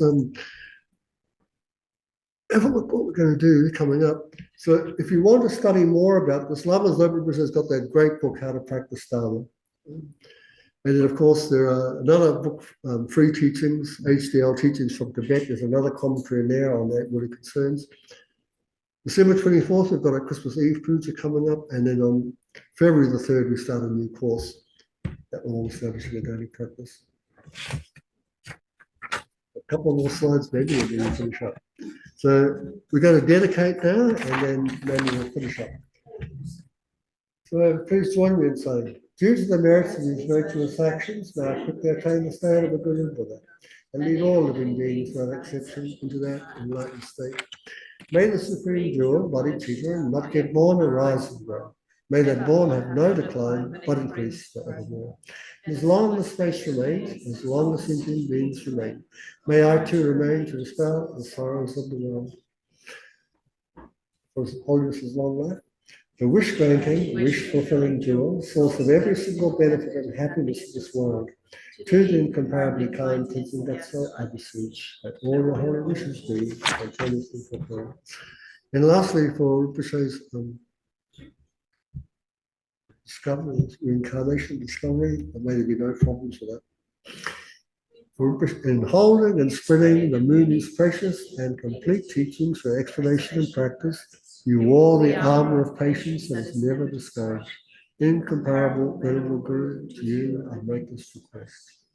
have a look what we're going to do coming up. So if you want to study more about this, Lama's Leverage has got that great book, How to Practice Dharma. And then, of course, there are another book, Free Teachings, HDL Teachings from Tibet. There's another commentary in there on that, what it concerns. December 24th, we've got a Christmas Eve puja coming up. And then on February the 3rd, we start a new course that will all establish a daily practice. A couple more slides, maybe, and then we'll finish up. So we're going to dedicate now, and then maybe we'll finish up. So please join me in saying, due to the merits of these virtuous actions, may I quickly attain the state of a good and Buddha, and lead all living beings without exception into that enlightened state. May the Supreme Jewel, body teacher, not get born and rise and grow. May that born have no decline, but increase forevermore. As long as space remains, as long as sentient beings remain, may I too remain to dispel the sorrows of the world. For His Holiness's long life. The wish-granting, wish-fulfilling jewel, source of every single benefit and happiness of this world. To the incomparably kind Tenzin Gyatso, I beseech that all your holy wishes be spontaneously fulfilled. And lastly, for Rinpoche's discovery, reincarnation discovery, there may be no problems with that. In holding and spreading the moon is precious and complete teachings for explanation and practice, you wore the armor of patience that is never discouraged. Incomparable, venerable Guru, to you I make this request.